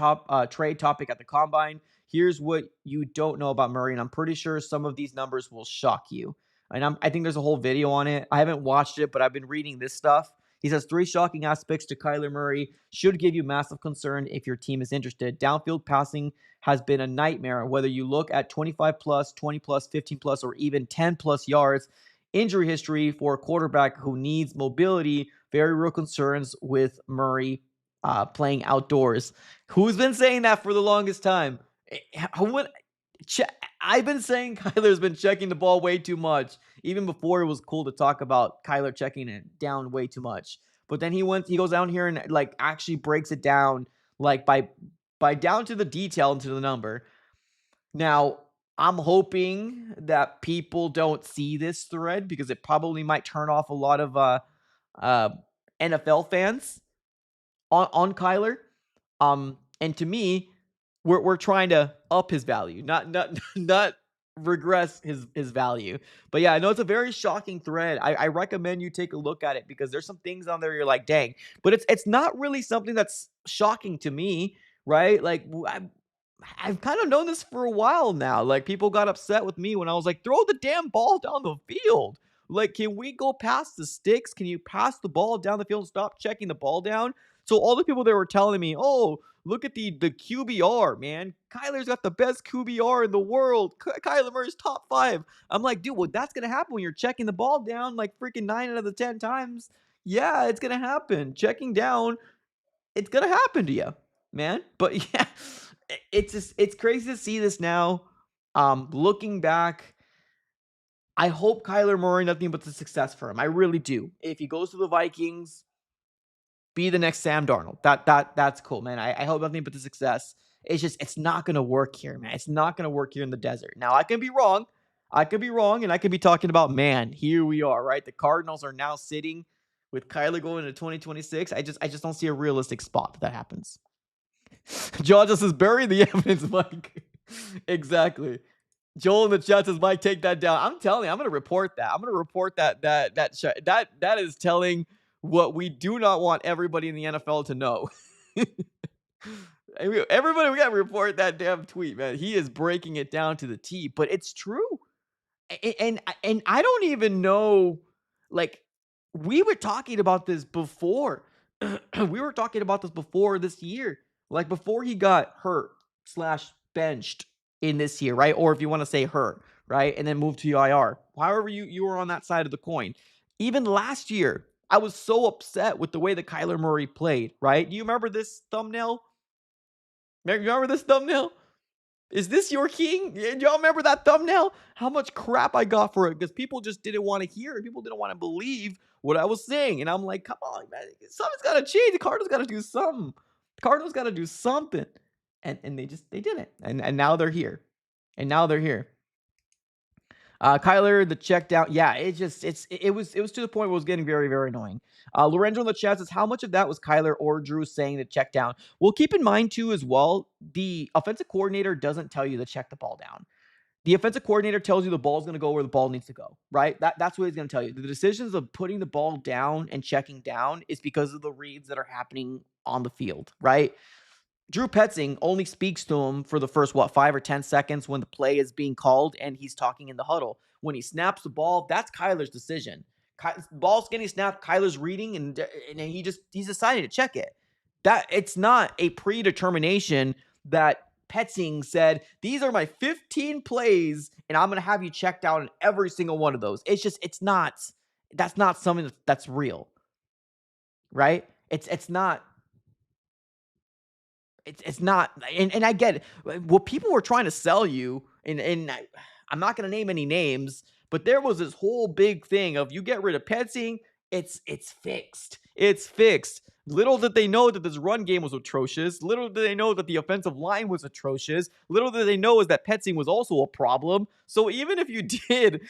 trade topic at the Combine. Here's what you don't know about Murray, and I'm pretty sure some of these numbers will shock you. And I think there's a whole video on it. I haven't watched it, but I've been reading this stuff. He says 3 shocking aspects to Kyler Murray should give you massive concern if your team is interested. Downfield passing has been a nightmare, whether you look at 25+, 20+, 15+, or even 10+ yards. Injury history for a quarterback who needs mobility. Very real concerns with Murray playing outdoors. Who's been saying that for the longest time? I've been saying Kyler's been checking the ball way too much, even before it was cool to talk about Kyler checking it down way too much. But then he goes down here and actually breaks it down by down to the detail and to the number. Now, I'm hoping that people don't see this thread because it probably might turn off a lot of NFL fans on Kyler. And to me, we're trying to up his value, not regress his value. But yeah, I know it's a very shocking thread. I recommend you take a look at it because there's some things on there you're like, dang. But it's not really something that's shocking to me, right? Like I've kind of known this for a while now. Like people got upset with me when I was like, throw the damn ball down the field. Like, can we go past the sticks? Can you pass the ball down the field and stop checking the ball down? So all the people that were telling me, oh, look at the QBR, man. Kyler's got the best QBR in the world. Kyler Murray's top 5. I'm like, dude, well, that's going to happen when you're checking the ball down like freaking 9 out of the 10 times. Yeah, it's going to happen. Checking down, it's going to happen to you, man. But yeah, it's crazy to see this now. Looking back, I hope Kyler Murray nothing but the success for him. I really do. If he goes to the Vikings, be the next Sam Darnold. That's cool, man. I hope nothing but the success. It's not going to work here, man. It's not going to work here in the desert. Now, I can be wrong. And I could be talking about, man, here we are, right? The Cardinals are now sitting with Kyler going into 2026. I just don't see a realistic spot that happens. John just says, bury the evidence, Mike. Exactly. Joel in the chat says, Mike, take that down. I'm telling you, I'm going to report that. I'm going to report that is telling what we do not want everybody in the NFL to know. Everybody, we got to report that damn tweet, man. He is breaking it down to the T, but it's true. And I don't even know, like, we were talking about this before. We were talking about this before this year, like before he got hurt / benched in this year, right? Or if you want to say hurt, right? And then moved to IR. However, you were on that side of the coin. Even last year, I was so upset with the way that Kyler Murray played, right? Do you remember this thumbnail? Remember this thumbnail? Is this your king? Y'all remember that thumbnail? How much crap I got for it because people just didn't want to hear it. People didn't want to believe what I was saying. And I'm like, come on, man. Something's got to change. The Cardinals got to do something. The Cardinals got to do something. And they didn't. And now they're here. Kyler, the check down. Yeah, it was to the point where it was getting very, very annoying. Lorenzo in the chat says, how much of that was Kyler or Drew saying to check down? Well, keep in mind too, as well, the offensive coordinator doesn't tell you to check the ball down. The offensive coordinator tells you the ball's going to go where the ball needs to go, right? That's what he's going to tell you. The decisions of putting the ball down and checking down is because of the reads that are happening on the field, right? Drew Petzing only speaks to him for the first, 5 or 10 seconds when the play is being called and he's talking in the huddle. When he snaps the ball, that's Kyler's decision. Ball's getting snapped, Kyler's reading, and he's decided to check it. That it's not a predetermination that Petzing said, these are my 15 plays, and I'm going to have you check down in every single one of those. That's not something that's real, right? It's not. It's not, and I get it. What people were trying to sell you, and I'm not going to name any names, but there was this whole big thing of you get rid of Petzing, it's fixed. It's fixed. Little did they know that this run game was atrocious. Little did they know that the offensive line was atrocious. Little did they know is that Petzing was also a problem. So even if you did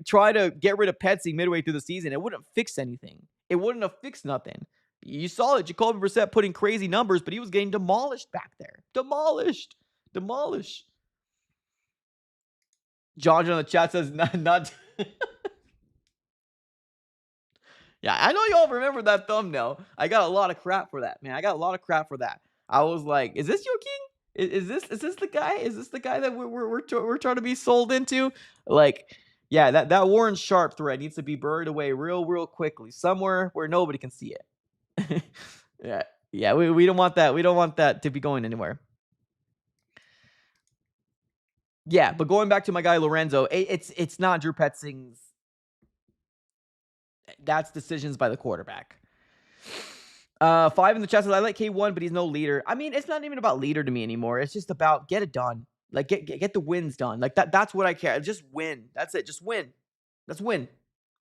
try to get rid of Petzing midway through the season, it wouldn't fix anything. It wouldn't have fixed nothing. You saw it. Jacoby Brissett putting crazy numbers, but he was getting demolished back there. Demolished. John in the chat says not. Yeah, I know y'all remember that thumbnail. I got a lot of crap for that, man. I was like, is this your king? Is this the guy? Is this the guy that we're trying to be sold into? Yeah, that Warren Sharp thread needs to be buried away real quickly somewhere where nobody can see it. Yeah, we don't want that. We don't want that to be going anywhere. Yeah, but going back to my guy Lorenzo, it's not Drew Petzing's. That's decisions by the quarterback. 5 in the chat says, I like K1, but he's no leader. I mean, it's not even about leader to me anymore. It's just about get it done. Get the wins done. That's what I care. Just win. That's it. Just win. Let's win.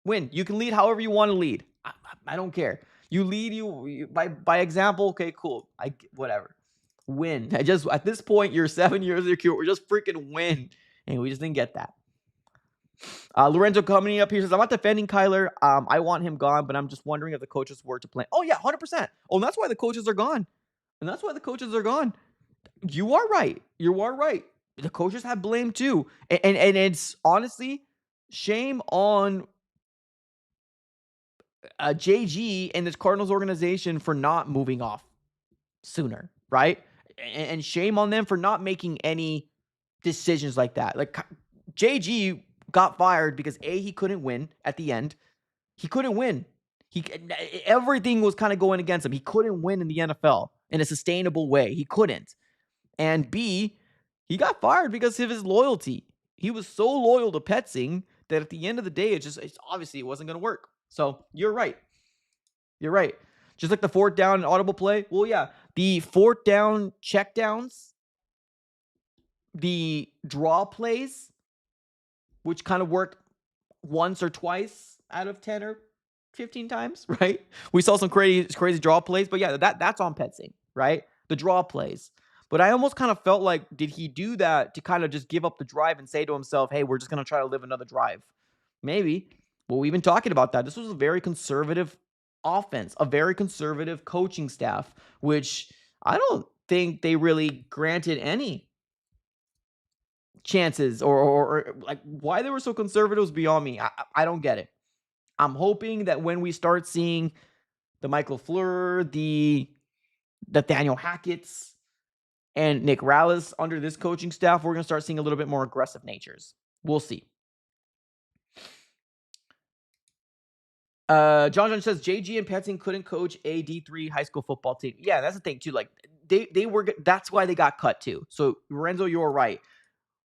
Win. You can lead however you want to lead. I don't care. You lead by example. Okay, cool. Whatever. Win. At this point, you're 7 years of your career. We're just freaking win. And we just didn't get that. Lorenzo coming up here says, I'm not defending Kyler. I want him gone, but I'm just wondering if the coaches were to plan. Oh, yeah, 100%. Oh, and that's why the coaches are gone. You are right. The coaches have blame too. And it's honestly shame on JG and this Cardinals organization for not moving off sooner, right? And shame on them for not making any decisions like that. JG got fired because he couldn't win at the end. He couldn't win. Everything was kind of going against him. He couldn't win in the NFL in a sustainable way. He couldn't. And B, he got fired because of his loyalty. He was so loyal to Petzing that at the end of the day, it's obviously it wasn't going to work. So you're right. Just like the 4th down and audible play. Well, yeah, the 4th down checkdowns, the draw plays, which kind of worked once or twice out of 10 or 15 times, right? We saw some crazy draw plays, but yeah, that's on Petzing, right? The draw plays. But I almost kind of felt like, did he do that to kind of just give up the drive and say to himself, hey, we're just going to try to live another drive? Maybe. Well, we've been talking about that. This was a very conservative offense, a very conservative coaching staff, which I don't think they really granted any chances or like why they were so conservative is beyond me. I don't get it. I'm hoping that when we start seeing the Michael LaFleur, the Nathaniel Hackett's, and Nick Rallis under this coaching staff, we're going to start seeing a little bit more aggressive natures. We'll see. John says JG and Petting couldn't coach a D3 high school football team. Yeah, that's the thing too. Like they were. That's why they got cut too. So Lorenzo, you're right.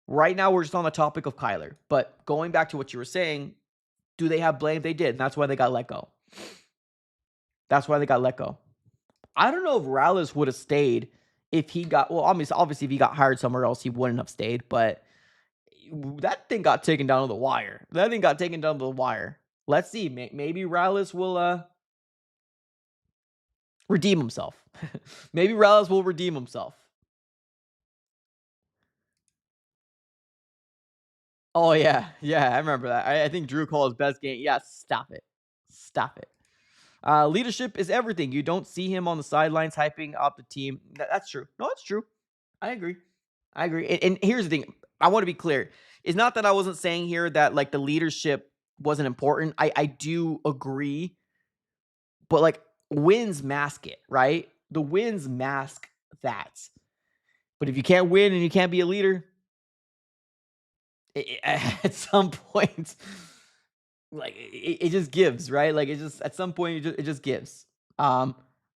Right now we're just on the topic of Kyler. But going back to what you were saying, do they have blame? They did. And that's why they got let go. That's why they got let go. I don't know if Rallis would have stayed if he got. Well, obviously, if he got hired somewhere else, he wouldn't have stayed. But that thing got taken down to the wire. Let's see. Maybe Rallis will redeem himself. Maybe Rallis will redeem himself. Oh, yeah. Yeah, I remember that. I think Drew called his best game. Yeah, stop it. Stop it. Leadership is everything. You don't see him on the sidelines hyping up the team. That's true. No, that's true. I agree. And here's the thing. I want to be clear. It's not that I wasn't saying here that like the leadership wasn't important. I do agree. But like wins mask it, right? The wins mask that. But if you can't win and you can't be a leader, at some point, like it just gives, right? Like it just at some point it just gives.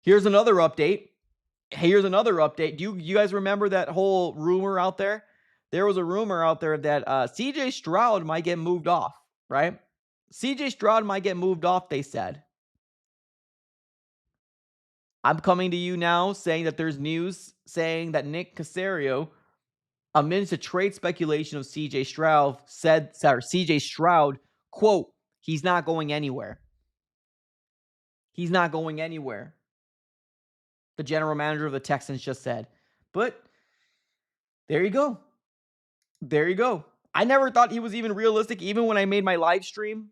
Here's another update. Do you guys remember that whole rumor out there? There was a rumor out there that CJ Stroud might get moved off, right? CJ Stroud might get moved off, they said. I'm coming to you now saying that there's news saying that Nick Caserio, amidst a trade speculation of CJ Stroud, quote, he's not going anywhere. He's not going anywhere. The general manager of the Texans just said. But there you go. There you go. I never thought he was even realistic, even when I made my live stream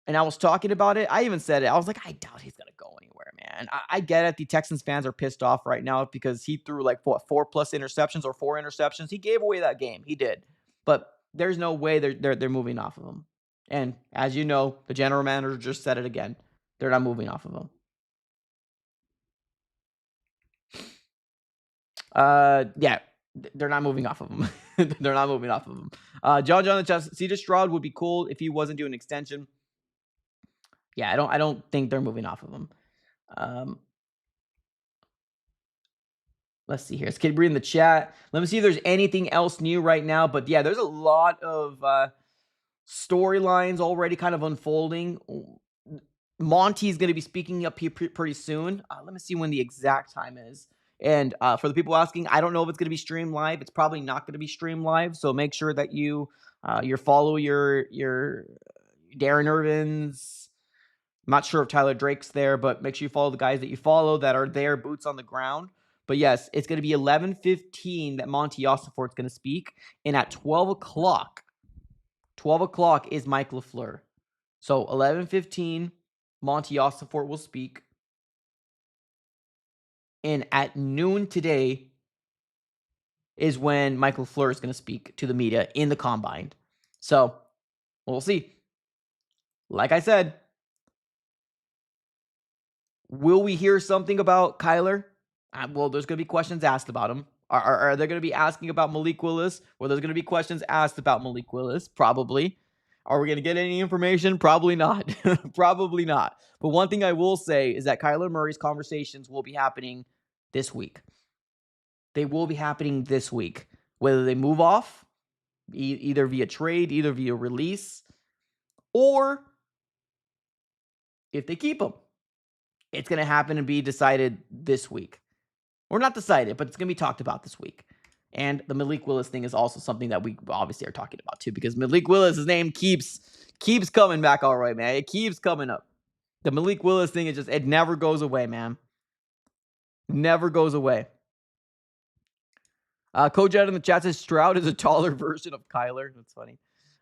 and I was talking about it. I even said it. I was like, I doubt he's going to go anywhere, man. I get it. The Texans fans are pissed off right now because he threw like 4+ interceptions or 4 interceptions. He gave away that game. He did. But there's no way they're moving off of him. And as you know, the general manager just said it again. They're not moving off of him. Yeah, they're not moving off of him. They're not moving off of him. John in the chat, CJ Stroud would be cool if he wasn't doing an extension. Yeah, I don't think they're moving off of him. Let's see here. Let's keep reading the chat. Let me see if there's anything else new right now. But yeah, there's a lot of storylines already kind of unfolding. Monty's going to be speaking up here pretty soon. Let me see when the exact time is. And for the people asking, I don't know if it's going to be streamed live. It's probably not going to be streamed live. So make sure that you follow your Darren Irvins. I'm not sure if Tyler Drake's there, but make sure you follow the guys that you follow that are there, boots on the ground. But yes, it's going to be 11:15 that Monty Ossenfort's going to speak. And at 12 o'clock is Mike LaFleur. So 11:15, Monty Ossenfort will speak. And at noon today is when Michael LaFleur is going to speak to the media in the combine. So we'll see. Like I said, will we hear something about Kyler? Well, there's going to be questions asked about him. Are they going to be asking about Malik Willis? Well, there's going to be questions asked about Malik Willis, probably. Are we going to get any information? Probably not. Probably not. But one thing I will say is that Kyler Murray's conversations will be happening this week. They will be happening this week. Whether they move off, either via trade, either via release, or if they keep him. It's going to happen and be decided this week. Or not decided, but it's going to be talked about this week. And the Malik Willis thing is also something that we obviously are talking about too, because Malik Willis' name keeps coming back all right, man. It keeps coming up. The Malik Willis thing is just, it never goes away, man. Never goes away. Coach Ed in the chat says Stroud is a taller version of Kyler. That's funny.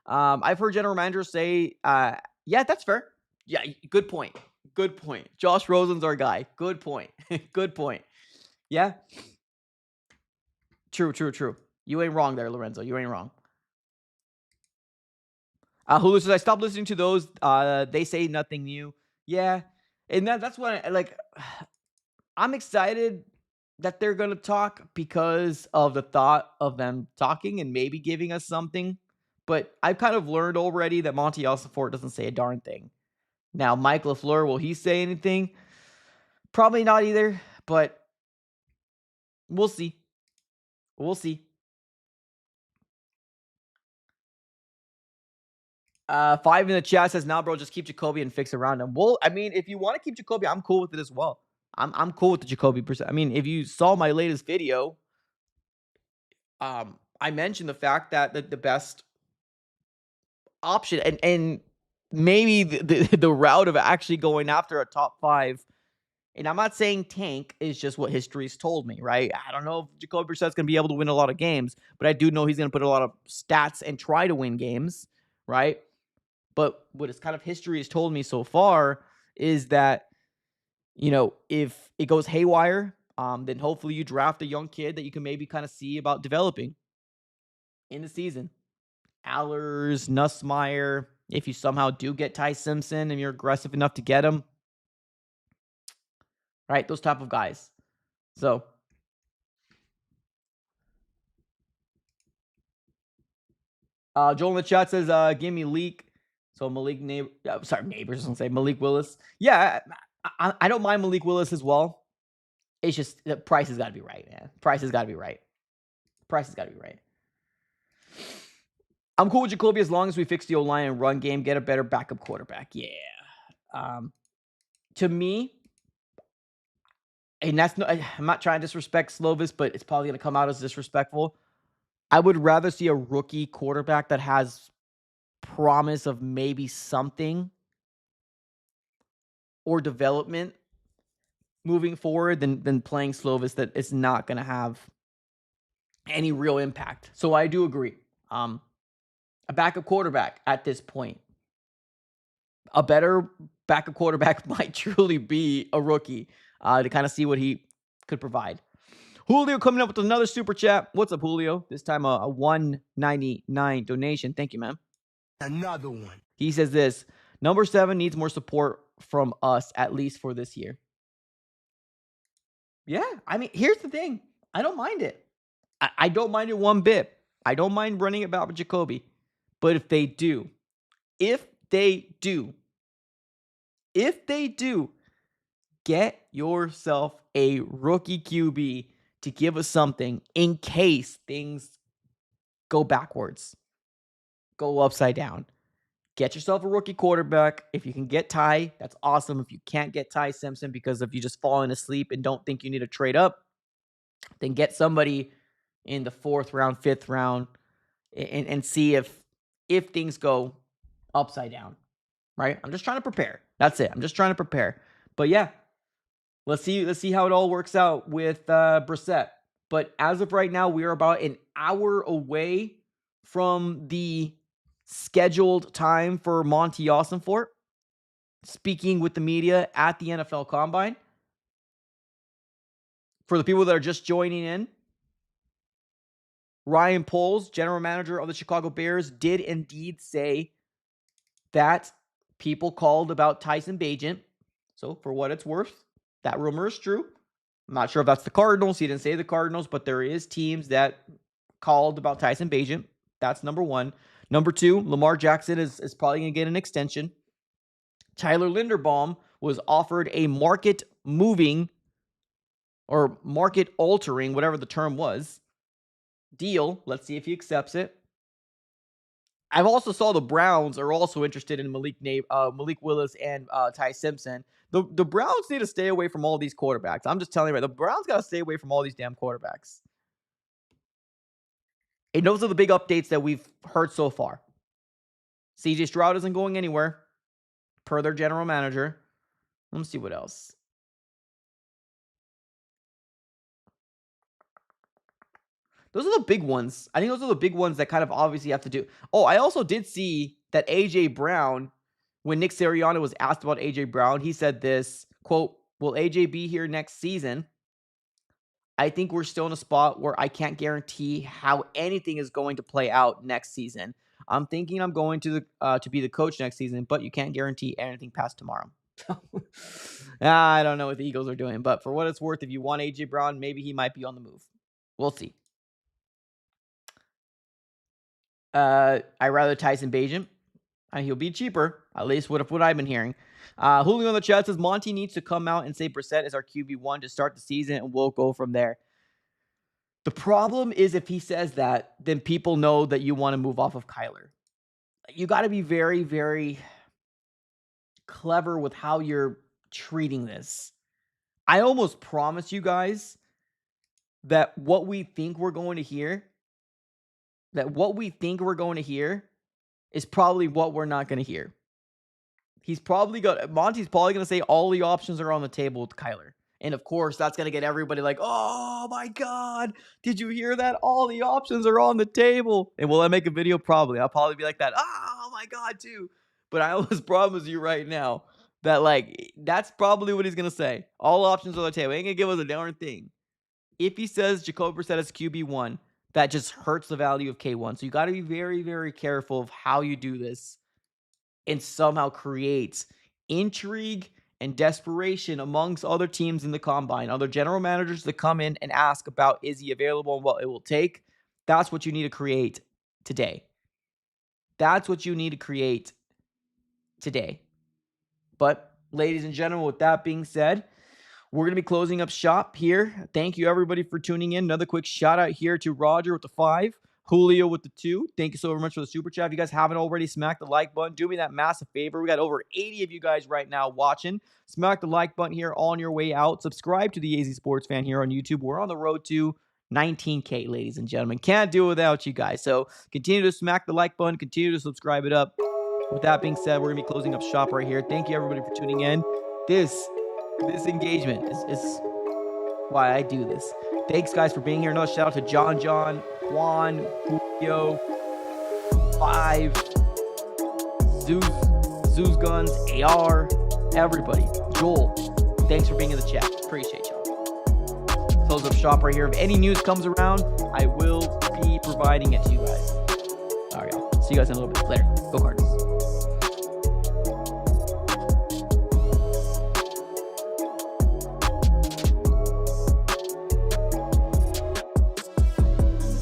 I've heard general managers say, yeah, that's fair. Yeah, good point. Good point. Josh Rosen's our guy. Good point. Good point. Yeah. True. You ain't wrong there, Lorenzo. You ain't wrong. Hulu says, I stopped listening to those. They say nothing new. Yeah. And that's what I'm excited that they're going to talk because of the thought of them talking and maybe giving us something. But I've kind of learned already that Monty Ossenfort doesn't say a darn thing. Now, Mike LaFleur, will he say anything? Probably not either, but we'll see. We'll see. 5 in the chat says, "Now, bro, just keep Jacoby and fix around him." Well, I mean, if you want to keep Jacoby, I'm cool with it as well. I'm cool with the Jacoby percent. I mean, if you saw my latest video, I mentioned the fact that the best option and maybe the route of actually going after a top 5. And I'm not saying tank, is just what history's told me, right? I don't know if Jacoby Brissett's going to be able to win a lot of games, but I do know he's going to put a lot of stats and try to win games, right? But what is kind of history has told me so far is that, if it goes haywire, then hopefully you draft a young kid that you can maybe kind of see about developing in the season. Allers, Nussmeier, if you somehow do get Ty Simpson and you're aggressive enough to get him, right? Those type of guys. So, Joel in the chat says, give me Leak. So Malik Neighbors, I say Malik Willis. Yeah, I don't mind Malik Willis as well. It's just the price has got to be right, man. Price has got to be right. I'm cool with Jacoby as long as we fix the O-line and run game, get a better backup quarterback. Yeah. To me, and I'm not trying to disrespect Slovis, but it's probably going to come out as disrespectful. I would rather see a rookie quarterback that has promise of maybe something or development moving forward than playing Slovis that is not going to have any real impact. So I do agree. A backup quarterback at this point. A better backup quarterback might truly be a rookie to kind of see what he could provide. Julio coming up with another super chat. What's up, Julio? This time a $1.99 donation. Thank you, man. Another one. He says this, number 7 needs more support from us, at least for this year. Yeah, I mean, here's the thing. I don't mind it. I don't mind it one bit. I don't mind running it back with Jacoby. But if they do, get yourself a rookie QB to give us something in case things go backwards, go upside down. Get yourself a rookie quarterback. If you can get Ty, that's awesome. If you can't get Ty Simpson because if you just falling asleep and don't think you need to trade up, then get somebody in the 4th round, 5th round, and see if things go upside down, right? I'm just trying to prepare. That's it. I'm just trying to prepare. But yeah, let's see how it all works out with Brissett. But as of right now, we are about an hour away from the scheduled time for Monty Ossenfort speaking with the media at the NFL Combine. For the people that are just joining in, Ryan Poles, general manager of the Chicago Bears, did indeed say that people called about Tyson Bagent. So for what it's worth, that rumor is true. I'm not sure if that's the Cardinals. He didn't say the Cardinals, but there is teams that called about Tyson Bagent. That's number 1. Number 2, Lamar Jackson is probably going to get an extension. Tyler Linderbaum was offered a market-moving or market-altering, whatever the term was, deal. Let's see if he accepts it. I've also saw the Browns are also interested in Malik Willis and Ty Simpson. The Browns need to stay away from all these quarterbacks. I'm just telling you, right? The Browns got to stay away from all these damn quarterbacks. And those are the big updates that we've heard so far. CJ Stroud isn't going anywhere, per their general manager. Let me see what else. Those are the big ones. I think those are the big ones that kind of obviously have to do. Oh, I also did see that A.J. Brown, when Nick Sirianni was asked about A.J. Brown, he said this, quote, will A.J. be here next season? I think we're still in a spot where I can't guarantee how anything is going to play out next season. I'm thinking I'm going to be the coach next season, but you can't guarantee anything past tomorrow. I don't know what the Eagles are doing, but for what it's worth, if you want AJ Brown, maybe he might be on the move. We'll see. I rather Tyson Bagent. He'll be cheaper, at least what I've been hearing. Julio in the chat says Monty needs to come out and say Brissett is our QB1 to start the season, and we'll go from there. The problem is if he says that, then people know that you want to move off of Kyler. You got to be very, very clever with how you're treating this. I almost promise you guys that what we think we're going to hear is probably what we're not going to hear. Monty's probably going to say all the options are on the table with Kyler. And of course, that's going to get everybody like, oh my God, did you hear that? All the options are on the table. And will I make a video? Probably. I'll probably be like that. Oh my God, too. But I almost promise you right now that that's probably what he's going to say. All options are on the table. He ain't going to give us a darn thing. If he says Jacoby Brissett is QB1, that just hurts the value of K1. So you got to be very, very careful of how you do this and somehow create intrigue and desperation amongst other teams in the combine, other general managers that come in and ask about, is he available and what it will take? That's what you need to create today. That's what you need to create today. But ladies and gentlemen, with that being said, we're going to be closing up shop here. Thank you, everybody, for tuning in. Another quick shout out here to Roger with the 5, Julio with the 2. Thank you so very much for the super chat. If you guys haven't already, smack the like button. Do me that massive favor. We got over 80 of you guys right now watching. Smack the like button here on your way out. Subscribe to the AZ Sports Fan here on YouTube. We're on the road to 19K, ladies and gentlemen. Can't do it without you guys. So continue to smack the like button. Continue to subscribe it up. With that being said, we're going to be closing up shop right here. Thank you, everybody, for tuning in. This engagement is why I do this. Thanks, guys, for being here. Another shout out to John, Juan, Julio, 5, Zeus Guns, AR, everybody. Joel, thanks for being in the chat. Appreciate y'all. Close up shop right here. If any news comes around, I will be providing it to you guys. All right, y'all. See you guys in a little bit. Later. Go Cardinals.